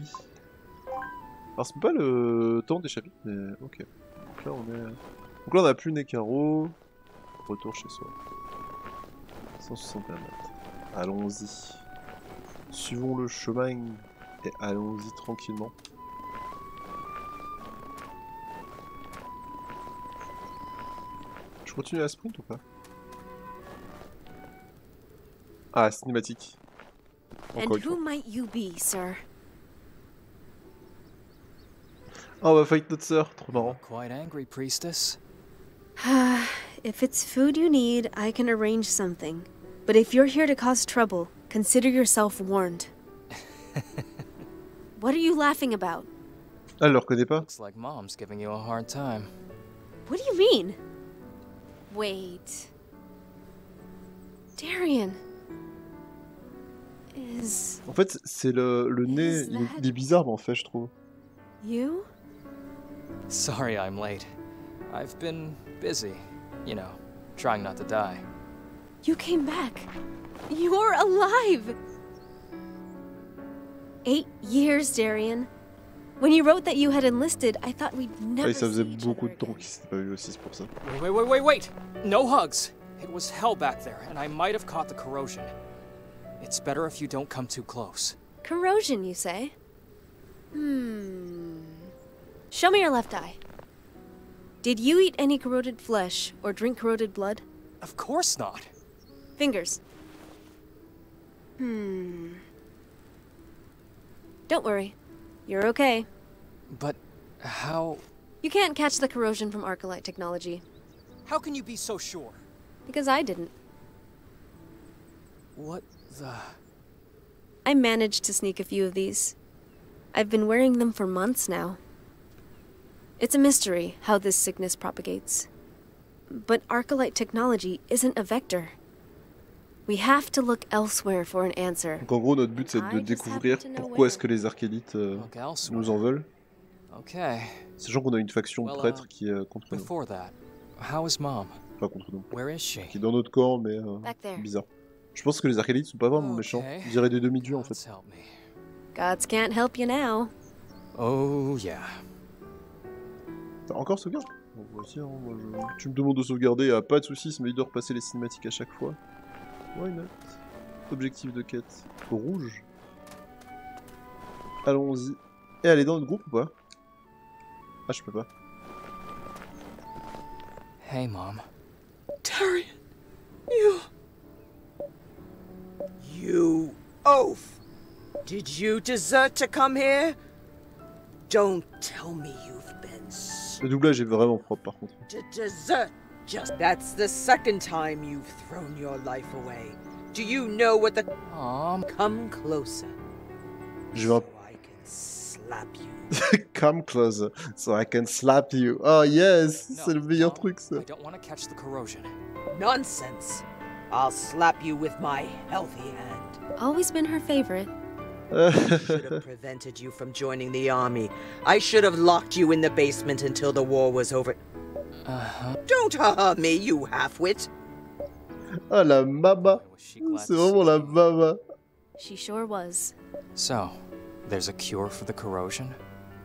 Alors c'est pas le temps des chapitres, mais ok. Donc là on n'a plus Nekaro. Retour chez soi. 161 mètres. Allons-y. Suivons le chemin et allons-y tranquillement. Je continue à sprint ou pas? Ah, cinématique. Encore And une fois. who might you be, sir? Oh, on va fight notre sœur, trop marrant. Quite angry, priestess. If it's food you need, I can arrange something. But if you're here to cause trouble, consider yourself warned. What are you laughing about? Ah, elle le reconnaît pas? Looks like Mom's giving you a hard time. What do you mean? Wait. Darien. is En fait, c'est le nez, il est bizarre, en fait, je trouve. you? Sorry I'm late. I've been busy, you know, trying not to die. You came back. You're alive! 8 years, Darian. When you wrote that you had enlisted, I thought we'd Ah, never et ça see faisait each beaucoup other de temps again. qu'ils s'étaient pas vus aussi, c'est pour ça. Wait. No hugs. It was hell back there, and I might have caught the corrosion. It's better if you don't come too close. Corrosion, you say? Show me your left eye. Did you eat any corroded flesh or drink corroded blood? Of course not. Fingers. Don't worry. You're okay. But how... You can't catch the corrosion from Arcolite technology. How can you be so sure? Because I didn't. What the... I managed to sneak a few of these. I've been wearing them for months now. It's a mystery how this sickness propagates. But Arcolite technology isn't a vector. We have to look elsewhere for an answer. Donc en gros, notre but, c'est de découvrir pourquoi est-ce que les Archélites Look elsewhere. nous en veulent. Okay. Sachant qu'on a une faction Well, prêtre qui est contre nous. Before that, how is Mom? Enfin, contre nous. Where is she? Qui est dans notre camp, mais Back there. bizarre. Je pense que les Archélites sont pas vraiment méchants. Okay. Je dirais des demi-dieux, en fait. Gods help me. Gods can't help you now. Oh yeah. T'as encore sauvegarde? Bon, voici, hein, tu me demandes de sauvegarder, pas de soucis, ça m'évite de repasser les cinématiques à chaque fois. Why not? Objectif de quête. Rouge. Allons-y. Et elle est dans notre groupe ou pas? Ah, je peux pas. Hey, Mom. Darian, you oaf! Did you desert to come here? Don't tell me you've been Le doublage est vraiment propre par contre. to desert. That's the second time you've thrown your life away. Do you know what the... Mom. Come closer. Je vais So I can slap you. Come closer so I can slap you. Oh yes, No, c'est le meilleur Mom, truc ça. I don't want to catch the corrosion. Nonsense. I'll slap you with my healthy hand. Always been her favorite. Should have prevented you from joining the army. I should have locked you in the basement until the war was over. Uh-huh. Don't ha-ha me, you half-wit. Ah la mama. Was she glad C'est to vraiment see la me? mama. She sure was. So, there's a cure for the corrosion?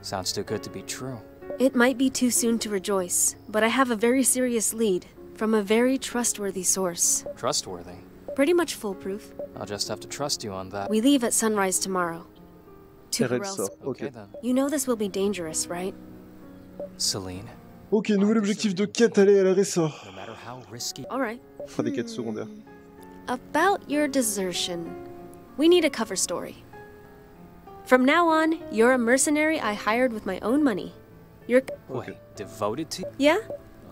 Sounds too good to be true. It might be too soon to rejoice, but I have a very serious lead from a very trustworthy source. Trustworthy. Pretty much foolproof. I'll just have to trust you on that. We leave at sunrise tomorrow. To Red Corel's. sort. Okay Ok. then. You know this will be dangerous, right? Celine, Ok, nouvel objectif de quête, allez, elle ressort. no matter how risky... All right. On fera des quêtes secondaires. About your desertion. We need a cover story. From now on, you're a mercenary I hired with my own money. You're... Wait, devoted to... Yeah?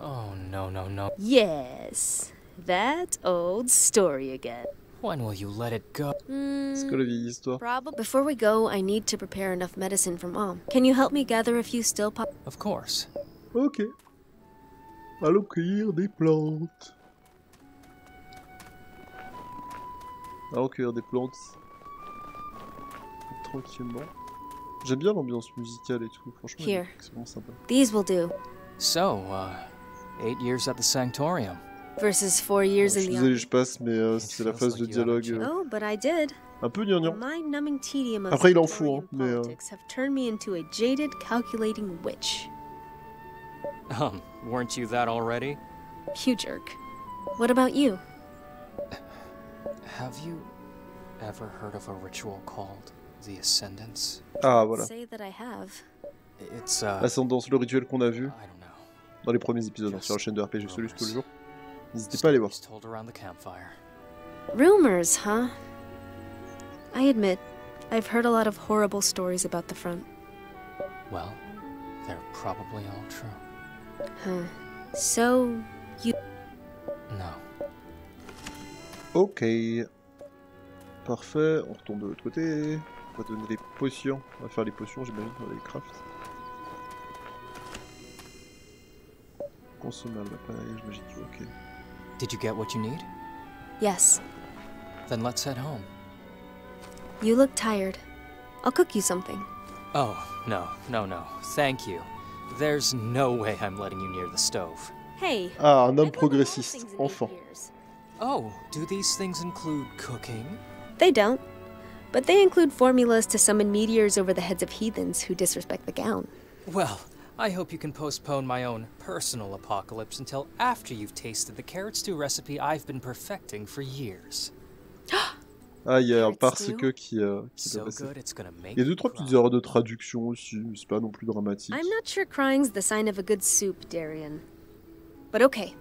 Oh, no. Yes. That old story again. When will you let it go? C'est quoi la vieille histoire? Probably. Before we go, I need to prepare enough medicine for Mom. Can you help me gather a few still pop? Of course. Ok. Allons cueillir des plantes. Allons cueillir des plantes. Tranquillement. J'aime bien l'ambiance musicale et tout, franchement. Here. C'est vraiment sympa. These will do. So, 8 years at the Sanctorium. Versus 4 years Je in suis the désolé, army. je passe, mais c'est la phase de dialogue Oh, but I did. un peu The gnangnan. mind-numbing tedium of Après, il en fout, hein, Sanctorian mais, politics have turned me into a jaded, calculating witch. Weren't you that already? You jerk. What about you? Have you ever heard of a ritual called the Ascendance? Ah, voilà. Say that I have. It's, Ascendance, le rituel qu'on a vu I don't know. dans les premiers épisodes hein, sur la chaîne de RPG Solus tous les jours. N'hésitez pas à aller voir. Stories told around the campfire. Rumors, huh? I admit, I've heard a lot of horrible stories about the front. Well, they're probably all true. Huh. So, you... No. Ok. Parfait, on retourne de l'autre côté. On va donner les potions. On va faire les potions, j'imagine, on va les craft. Consommable, appareillage magique, ok. Did you get what you need? Yes. Then let's head home. You look tired. I'll cook you something. Oh, no. Thank you. There's no way I'm letting you near the stove. Hey. Ah, un homme I've learned a lot of progressiste, things in 8 enfin. years. Oh, do these things include cooking? They don't. But they include formulas to summon meteors over the heads of heathens who disrespect the gown. Well, I hope you can postpone my own personal apocalypse until after you've tasted the carrot stew recipe I've been perfecting for years. Ah, il y a un Carrot parce stew? que qui doit So passer. good it's gonna make Il y a you 2-3 petites cry. erreurs de traduction aussi, mais c'est pas non plus dramatique. I'm not sure crying's the sign of a good soup, Darian. But okay.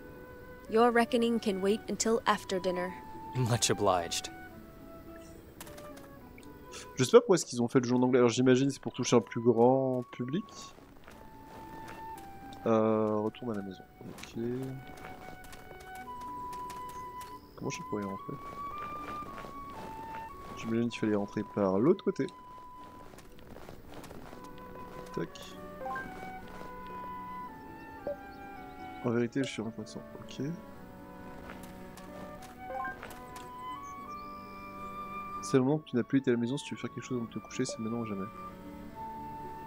Your reckoning can wait until after dinner. Much obliged. Je sais pas pourquoi est-ce qu'ils ont fait le jeu en anglais. Alors j'imagine c'est pour toucher un plus grand public. Retourne à la maison. Ok. Comment je fais pour y rentrer? J'imagine qu'il fallait rentrer par l'autre côté. Tac. En vérité, je suis reconnaissant. Ok. C'est le moment que tu n'as plus été à la maison. Si tu veux faire quelque chose avant de te coucher, c'est maintenant ou jamais.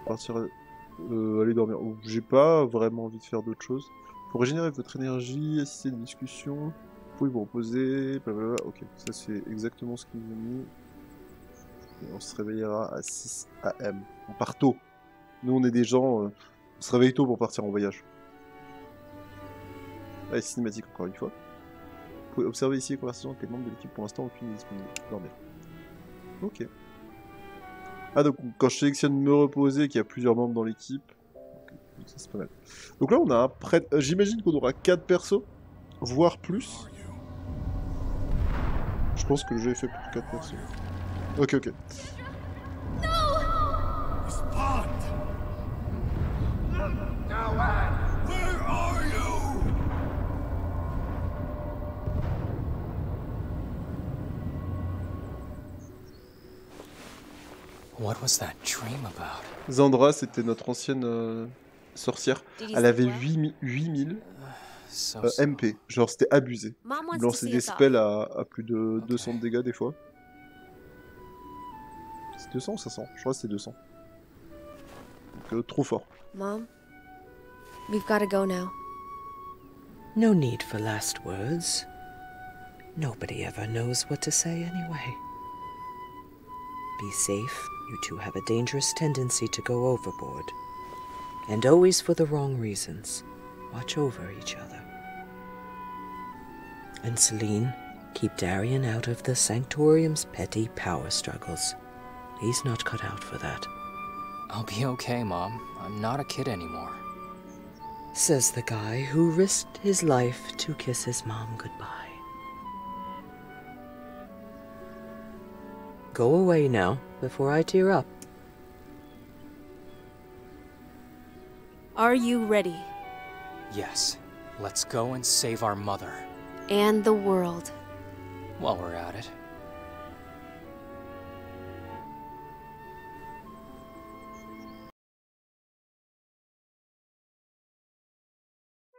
Partir, aller dormir. Oh, j'ai pas vraiment envie de faire d'autre chose. Pour régénérer votre énergie, assister à une discussion, vous pouvez vous reposer, blablabla. Ok, ça c'est exactement ce qu'ils nous ont mis. Et on se réveillera à 6 AM. On part tôt. Nous on est des gens, on se réveille tôt pour partir en voyage. Allez, cinématique encore une fois. Vous pouvez observer ici les conversations avec les membres de l'équipe. Pour l'instant, aucune n'est disponible. Dormir. Ok. Ah, donc quand je sélectionne me reposer, qu'il y a plusieurs membres dans l'équipe, donc ça c'est pas mal. Donc là, on a un prêtre. J'imagine qu'on aura 4 persos, voire plus. Je pense que le jeu est fait pour 4 persos. Ok, ok. What was that dream about? Zandra, c'était notre ancienne sorcière. Did you Elle avait sleep well? 8000 So MP. Genre, c'était abusé. Mom Il wants to lançait see des us off. spells à plus de Ok. 200 de dégâts des fois. C'est 200 ou 500? Je crois que c'est 200. Donc, trop fort. Mom, we've got to go now. No need for last words. Nobody ever knows what to say anyway. Be safe. You two have a dangerous tendency to go overboard. And always for the wrong reasons. Watch over each other. And Celine, keep Darian out of the Sanctorium's petty power struggles. He's not cut out for that. I'll be okay, Mom. I'm not a kid anymore. Says the guy who risked his life to kiss his mom goodbye. Go away now, before I tear up. Are you ready? Yes. Let's go and save our mother. And the world. While we're at it.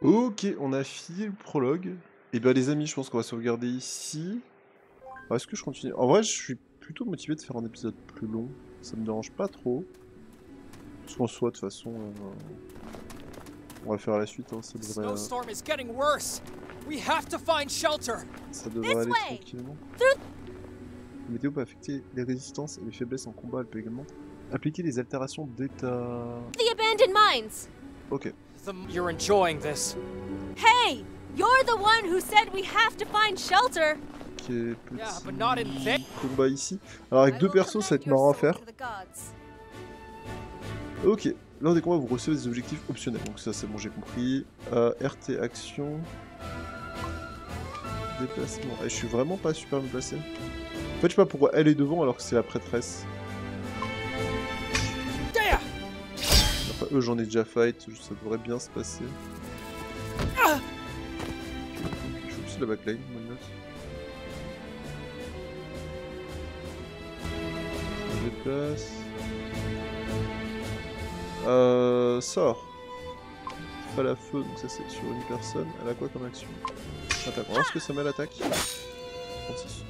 Ok, on a fini le prologue. Et ben les amis, je pense qu'on va sauvegarder ici. Alors, est-ce que je continue? En vrai, je suis plutôt motivé de faire un épisode plus long. Ça me dérange pas trop. Parce qu'en soit, de toute façon, on va faire la suite. Hein. Ça The devrait, snowstorm is getting worse. We have to find shelter. ça devrait aller way. tranquillement. La météo peut affecter les résistances et les faiblesses en combat. Elle peut également appliquer des altérations d'état. The abandoned mines! Ok. You're enjoying this. Hey! You're the one who said we have to find shelter! Ok, petit Yeah, but not in this. combat ici. Alors avec deux persos, ça va être marrant à faire. Ok, lors des combats, vous recevez des objectifs optionnels. Donc ça, c'est bon, j'ai compris. RT action. Déplacement. Je suis vraiment pas super bien placé. En fait, je sais pas pourquoi elle est devant alors que c'est la prêtresse. There! Enfin, eux, j'en ai déjà fight. Ça devrait bien se passer. Je focus la backline, moi, note. Je me déplace. Sort. Pas la feu, donc ça c'est sur une personne. Elle a quoi comme action? Attaque. On va voir ce que ça met l'attaque. 36.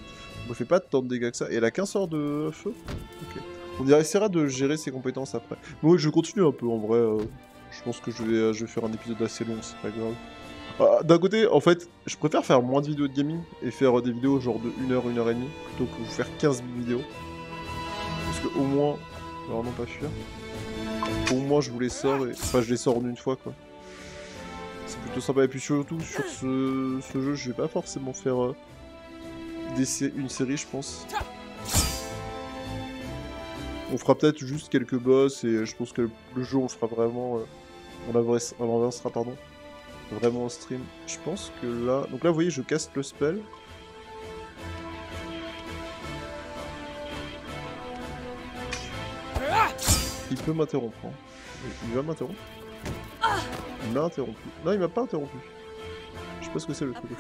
On me fait pas tant de dégâts que ça. Et elle a qu'un sort de feu. Ok. On essaiera de gérer ses compétences après. Mais oui, je continue un peu en vrai. Je pense que je vais faire un épisode assez long, c'est pas grave. D'un côté, en fait, je préfère faire moins de vidéos de gaming et faire des vidéos genre de 1 heure, 1 heure et demie, plutôt que vous faire 15 vidéos. Parce que au moins, alors non pas fuir, au moins je vous les sors, et... enfin je les sors en une fois quoi. C'est plutôt sympa, et puis surtout sur ce jeu, je vais pas forcément faire une série je pense. On fera peut-être juste quelques boss, et je pense que le jeu on le fera vraiment, on avancera pardon. Vraiment en stream. Je pense que là... Donc là, vous voyez, je caste le spell. Il peut m'interrompre. Hein. Il va m'interrompre. Il m'a interrompu. Non, il m'a pas interrompu. Je sais pas ce que c'est le truc.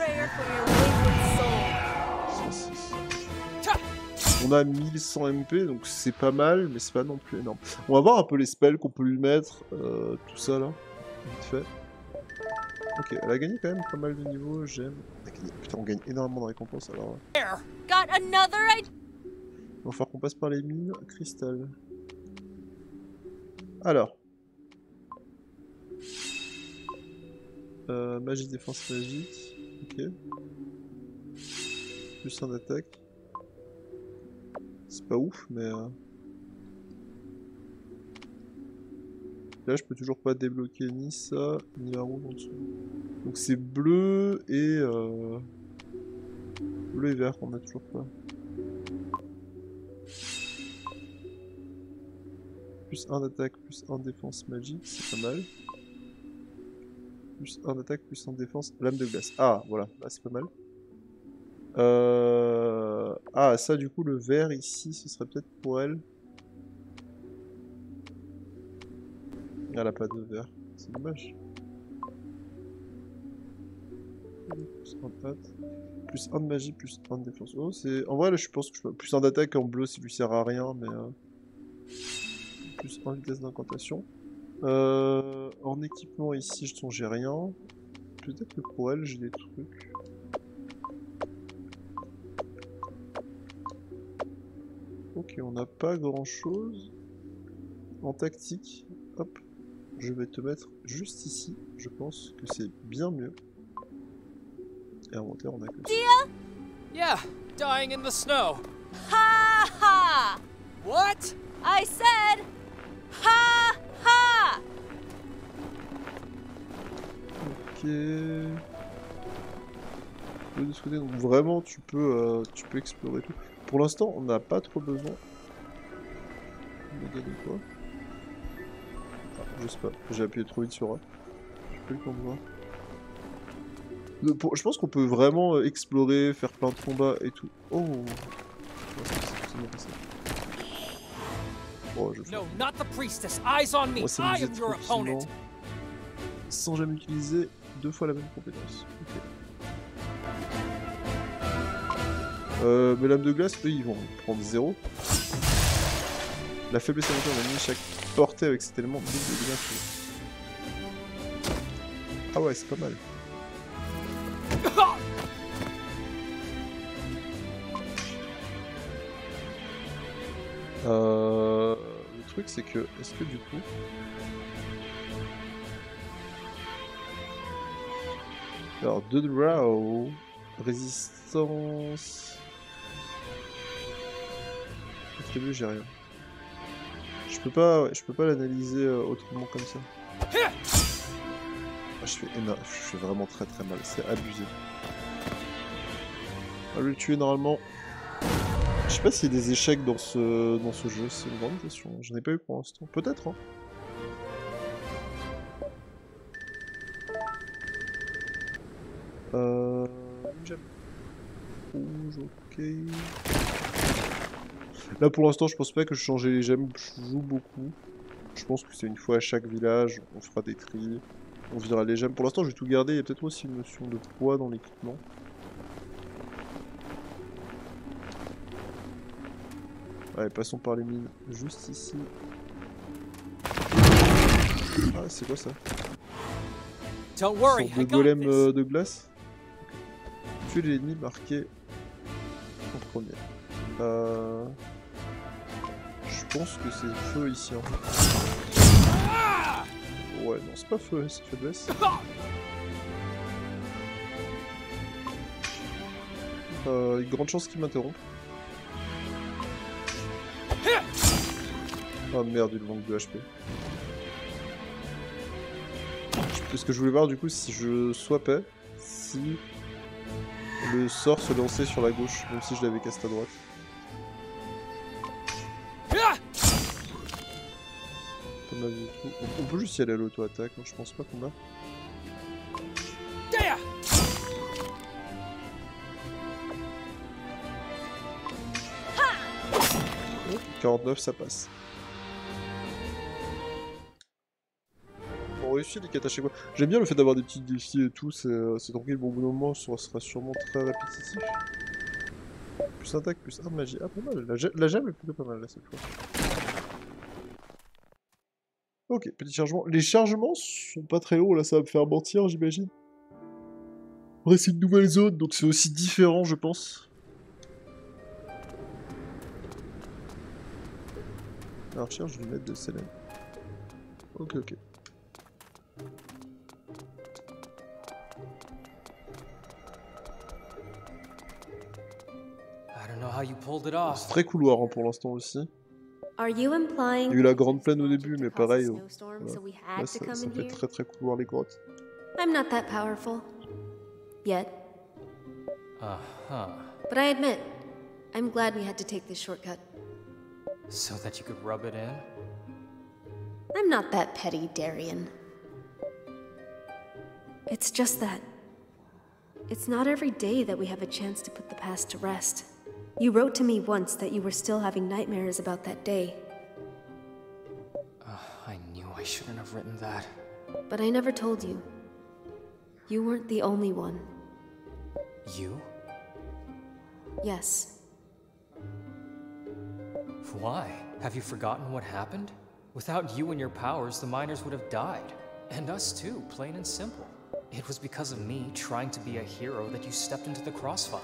On a 1100 MP, donc c'est pas mal, mais c'est pas non plus énorme. On va voir un peu les spells qu'on peut lui mettre. Tout ça, là. Vite fait. Ok, elle a gagné quand même pas mal de niveaux, j'aime. Putain, on gagne énormément de récompenses alors. Il va falloir qu'on passe par les mines cristal. Alors. Magie, défense magique. Ok. Plus 1 d'attaque. C'est pas ouf, mais... Là, je peux toujours pas débloquer ni ça, ni la roue en dessous. Donc c'est bleu et... Bleu et vert qu'on a toujours pas. Plus 1 d'attaque, plus 1 défense magique, c'est pas mal. Plus 1 d'attaque, plus 1 défense, lame de glace. Ah, voilà, là c'est pas mal. Ah, ça du coup, le vert ici, ce serait peut-être pour elle. Elle a pas de vert, c'est dommage. Plus 1 de patte. Plus 1 de magie, plus 1 de défense. Oh, c'est... En vrai, là, je pense que je peux... Plus 1 d'attaque en bleu, ça lui sert à rien, mais... Plus 1 vitesse d'incantation. En équipement, ici, je sens j'ai rien. Peut-être que pour elle, j'ai des trucs. Ok, on n'a pas grand-chose. En tactique, hop. Je vais te mettre juste ici. Je pense que c'est bien mieux. Et inventaire, on a que ça. Yeah, dying in the snow. Ha ha! What? I said, ha ha! Ok. De ce côté, donc vraiment, tu peux explorer tout. Pour l'instant, on n'a pas trop besoin. On a gagné quoi? Je sais pas, j'ai appuyé trop vite sur A. J'ai pas eu le temps de voir. Je pense qu'on peut vraiment explorer, faire plein de combats et tout. Oh, oh je fais. No, not the priestess. Eyes on me. On va I s'amuser am your opponent. tranquillement, sans jamais utiliser 2 fois la même compétence. Ok. Mais lame de glace, eux, ils vont prendre 0. La faiblesse aléatoire, on a mis chaque portée avec cet élément double de dégâts. Ah ouais, c'est pas mal. Le truc c'est que, est-ce que du coup... Alors, 2 draw, résistance... Attribut, j'ai rien. Je peux pas l'analyser autrement comme ça. Ah, je fais vraiment très très mal, c'est abusé. On va le tuer normalement. Je sais pas s'il y a des échecs dans ce jeu, c'est une grande question. J'en ai pas eu pour l'instant. Peut-être, hein. Une gemme rouge, ok. Là pour l'instant, je pense pas que je changeais les gemmes, je joue beaucoup. Je pense que c'est une fois à chaque village, on fera des tris, on virera les gemmes. Pour l'instant, je vais tout garder, il y a peut-être aussi une notion de poids dans l'équipement. Allez, passons par les mines, juste ici. Ah, c'est quoi ça? Don't worry, Sorte de golem de glace. Tuer l'ennemi marqué contre premier. Je pense que c'est feu ici en fait. Ouais, non, c'est pas feu, c'est faiblesse. Une grande chance qu'il m'interrompe. Oh merde, il manque de HP. Ce que je voulais voir du coup, si je swappais, si le sort se lançait sur la gauche, même si je l'avais casté à droite. On peut juste y aller à l'auto-attaque, hein, je pense pas qu'on a. 49, ça passe. On réussit les quêtes à chaque fois. J'aime bien le fait d'avoir des petits défis et tout, c'est tranquille. Bon, au bout d'un moment, ça sera sûrement très répétitif. Plus attaque, plus arme magie. Ah, pas mal. La gemme est plutôt pas mal là cette fois. Ok, petit chargement. Les chargements sont pas très hauts là, ça va me faire mentir, j'imagine. Après, c'est une nouvelle zone, donc c'est aussi différent, je pense. La recherche du maître de Selene. Ok, ok. C'est très couloir hein, pour l'instant aussi. Il y a eu la grande plaine au début, mais pareil, voilà. Là, ça fait très très couloir les grottes. I'm not that powerful. Yet. But I admit, I'm glad we had to take this shortcut. So that you could rub it in? I'm not that petty, Darian. It's just that it's not every day that we have a chance to put the past to rest. You wrote to me once that you were still having nightmares about that day. I knew I shouldn't have written that. But I never told you. You weren't the only one. You? Yes. Why? Have you forgotten what happened? Without you and your powers, the miners would have died. And us too, plain and simple. It was because of me trying to be a hero that you stepped into the crossfire.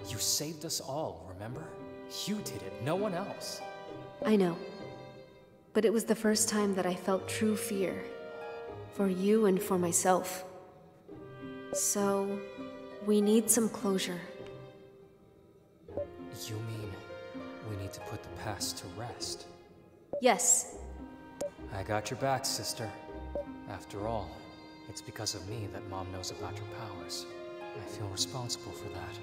You saved us all, remember? You did it, no one else. I know. But it was the first time that I felt true fear. For you and for myself. So, we need some closure. You mean we need to put the past to rest? Yes. I got your back, sister. After all, it's because of me that Mom knows about your powers. I feel responsible for that.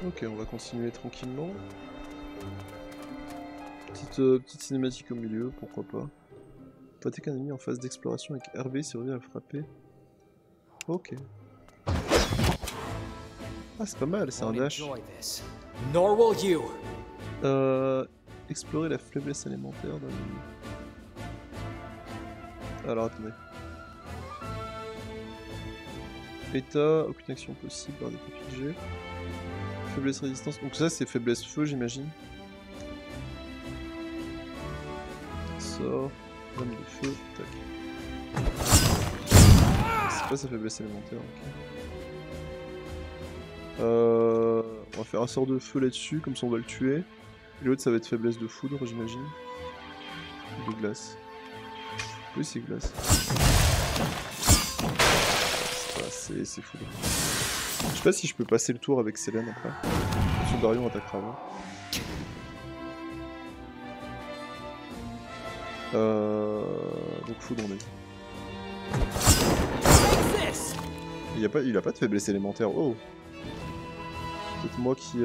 Ok, on va continuer tranquillement. Petite cinématique au milieu, pourquoi pas. Attaque un ennemi en phase d'exploration avec RB, c'est revenu à le frapper. Ok. Ah, c'est pas mal, c'est un dash. Nor will you. Explorer la faiblesse élémentaire d'un ennemi. Alors attendez. État, aucune action possible, barre des PPG. Faiblesse résistance. Donc ça c'est faiblesse feu j'imagine. Sort. Lame de feu. Tac. C'est pas sa faiblesse élémentaire. Ok. On va faire un sort de feu là-dessus, comme ça on va le tuer. Et l'autre ça va être faiblesse de foudre j'imagine. Ou de glace. Oui c'est glace. C'est foudre. Je sais pas si je peux passer le tour avec Selene après. Son Darion attaquera avant. Donc foudre on a dit. Il a pas de faiblesse élémentaire. Oh. Peut-être moi qui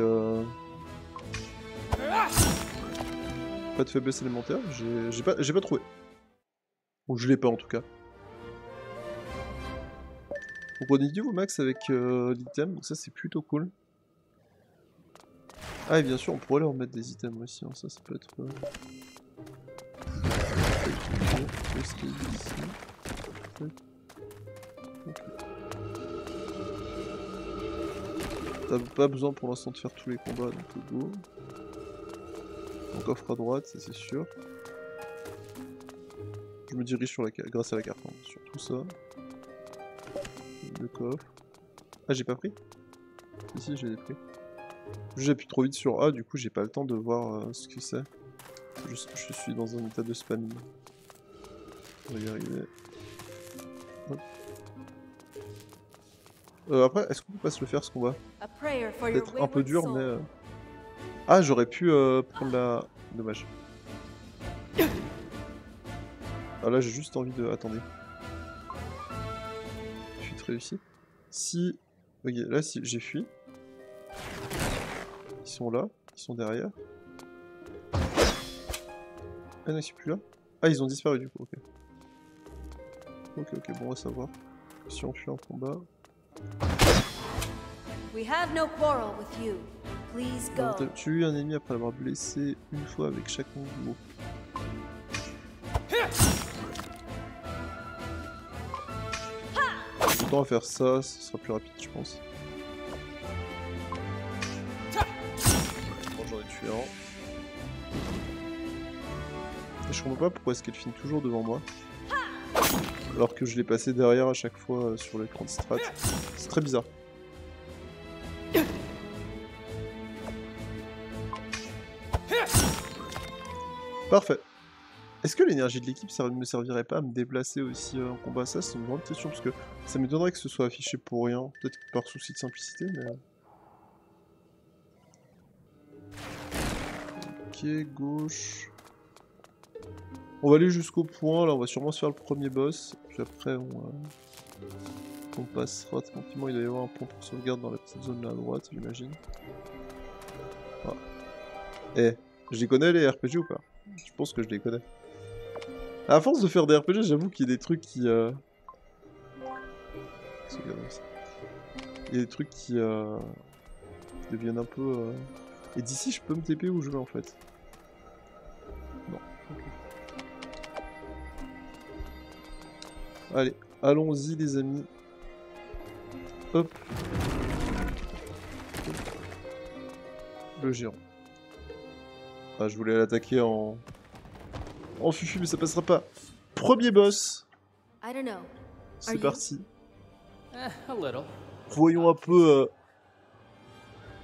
pas de faiblesse élémentaire. J'ai pas trouvé. Ou je l'ai pas en tout cas. On prenait du max avec l'item, donc ça c'est plutôt cool. Ah et bien sûr on pourrait leur mettre des items aussi, hein. Ça peut être... T'as pas besoin pour l'instant de faire tous les combats, donc go. Donc coffre à droite, ça c'est sûr. Je me dirige sur la grâce à la carte, hein, sur tout ça. Le coffre. Ah, j'ai pas pris? Si, je l'ai pris. J'appuie trop vite sur A, du coup, j'ai pas le temps de voir ce que c'est. Je suis dans un état de spamming. On va y arriver. Après, est-ce qu'on peut pas se le faire ce combat? Peut-être un peu dur, mais... Ah, j'aurais pu prendre la... Dommage. Ah là, j'ai juste envie de... Attendez. Fuite réussie. Si... Ok, là, si j'ai fui. Ils sont là. Ils sont derrière. Ah non, ils sont plus là. Ah, ils ont disparu du coup, ok. Ok, bon, on va savoir. Si on fuit en combat... We have no quarrel with you. Please go. Tue un ennemi après l'avoir blessé une fois avec chaque combo. J'ai le temps à faire ça, ce sera plus rapide, je pense. Bon, j'en ai tué un. Et je comprends pas pourquoi est-ce qu'elle finit toujours devant moi. Alors que je l'ai passé derrière à chaque fois sur l'écran de strat. C'est très bizarre. Parfait. Est-ce que l'énergie de l'équipe ne me servirait pas à me déplacer aussi en combat? Ça, c'est une grande question, parce que ça m'étonnerait que ce soit affiché pour rien. Peut-être par souci de simplicité, mais... Ok, gauche... On va aller jusqu'au point, là on va sûrement se faire le premier boss, puis après on passera tranquillement, il doit y avoir un point pour sauvegarde dans la petite zone là à droite, j'imagine. Ah. Eh, je les connais les RPG ou pas? Je pense que je les connais. À force de faire des RPG, j'avoue qu'il y a des trucs qui... Il y a des trucs qui deviennent un peu... Et d'ici, je peux me TP où je veux en fait. Non. Okay. Allez, allons-y les amis. Hop. Le géant. Ah, je voulais l'attaquer en fufu, mais ça passera pas. Premier boss. C'est parti. Voyons un peu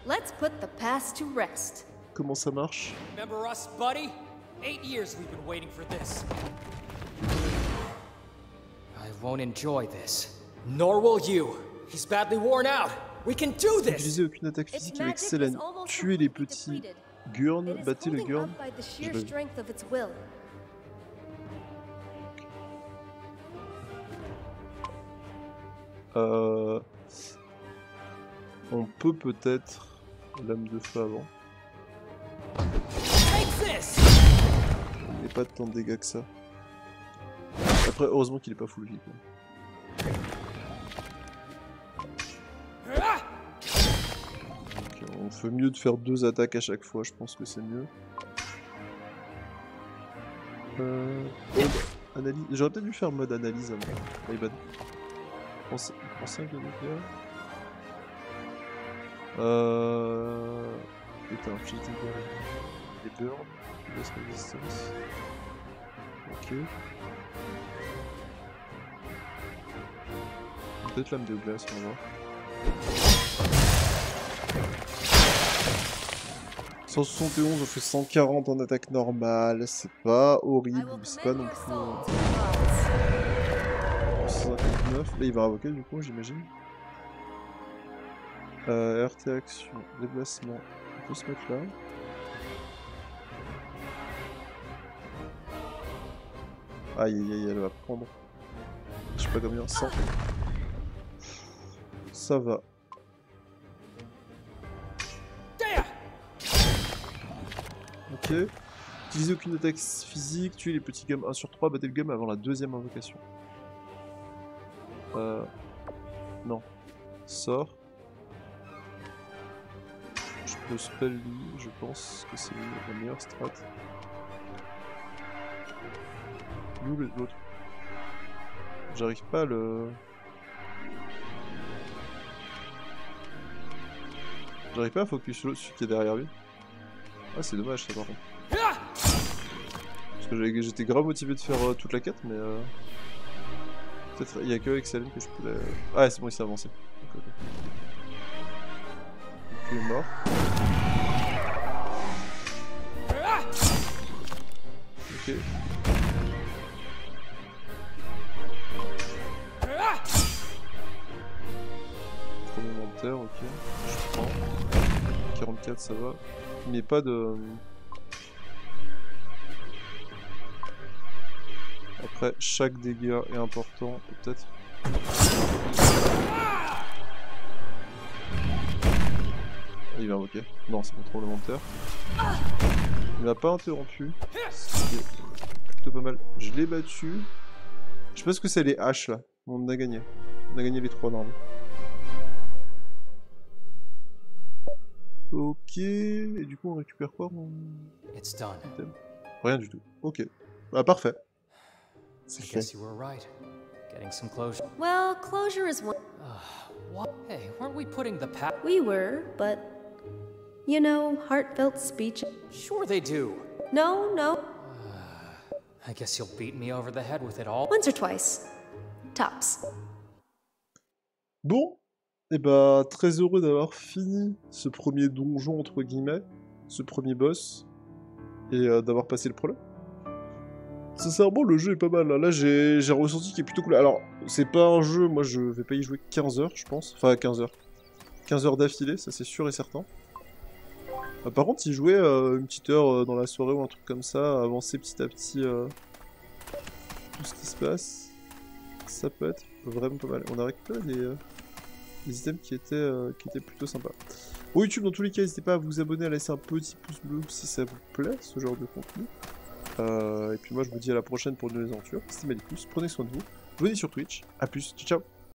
Let's put the past to rest. Comment ça marche. Remember us, buddy? 8 years we've been waiting for this. I won't enjoy this. Nor will you. He's badly worn out. We can do this. N'utilisez aucune attaque physique avec Selene. Tuez les petits Gurn, battez le Gurn. On peut peut-être lame de feu avant. Il n'y a pas tant de dégâts que ça. Après, heureusement qu'il est pas full vie. Okay, on fait mieux de faire 2 attaques à chaque fois, je pense que c'est mieux. Analyse. J'aurais peut-être dû faire mode analyse avant. My bad. Prends 5 de dégâts. Putain, j'ai dit les burns, laisse résistance. Ok. Peut-être lame de glace, on va voir. 171, on fait 140 en attaque normale, c'est pas horrible, c'est pas non plus... 159, là il va invoquer du coup j'imagine. RT action, déplacement, on peut se mettre là. Aïe aïe aïe, elle va prendre. Je sais pas combien, 100. Ça va. Ok. Utilisez aucune attaque physique, tuez les petits gums 1 sur 3, battez le gum avant la deuxième invocation. Non. Sort. Je peux spell lui, je pense que c'est la meilleure strat. Où l'autre? J'arrive pas à le... J'arrive pas à focus sur celui qui est derrière lui. Ah c'est dommage ça par contre. Parce que j'étais grave motivé de faire toute la quête mais... Peut-être il y a que avec Selene que je pouvais... Ah c'est bon il s'est avancé. Tu es mort. Ok. Tremblementaire, ok. Je prends. 44, ça va. Mais pas de... Après, chaque dégât est important, peut-être. Il va invoquer. Non, c'est mon tremblementaire. Il m'a pas interrompu. C'est plutôt pas mal. Je l'ai battu. Je sais pas ce que c'est les haches là. On a gagné. On a gagné les 3 normes. Ok. Et du coup, on récupère quoi mon... It's done. Rien du tout. Ok. Bah, parfait. C'est I fait. guess you were right. Getting some closure. Well, closure is one. What? Hey, weren't we putting the pa- We were, but. You know, heartfelt speech. Sure they do. No, no. I guess you'll beat me over the head with it all. Once or twice. Tops. Bon. Et bah, très heureux d'avoir fini ce premier donjon, entre guillemets. Ce premier boss. Et d'avoir passé le prologue. Sincèrement, le jeu est pas mal. Là, j'ai ressenti qu'il est plutôt cool. Alors, c'est pas un jeu, moi je vais pas y jouer 15 heures, je pense. Enfin, 15 heures. 15 heures d'affilée, ça c'est sûr et certain. Par contre, y jouer une petite heure dans la soirée ou un truc comme ça, avancer petit à petit tout ce qui se passe, ça peut être vraiment pas mal. On a récupéré des items qui étaient plutôt sympas. Bon, YouTube, dans tous les cas, n'hésitez pas à vous abonner, à laisser un petit pouce bleu si ça vous plaît, ce genre de contenu. Et puis moi je vous dis à la prochaine pour une nouvelle aventure. C'était Malicus, prenez soin de vous, venez sur Twitch, à plus, ciao ciao.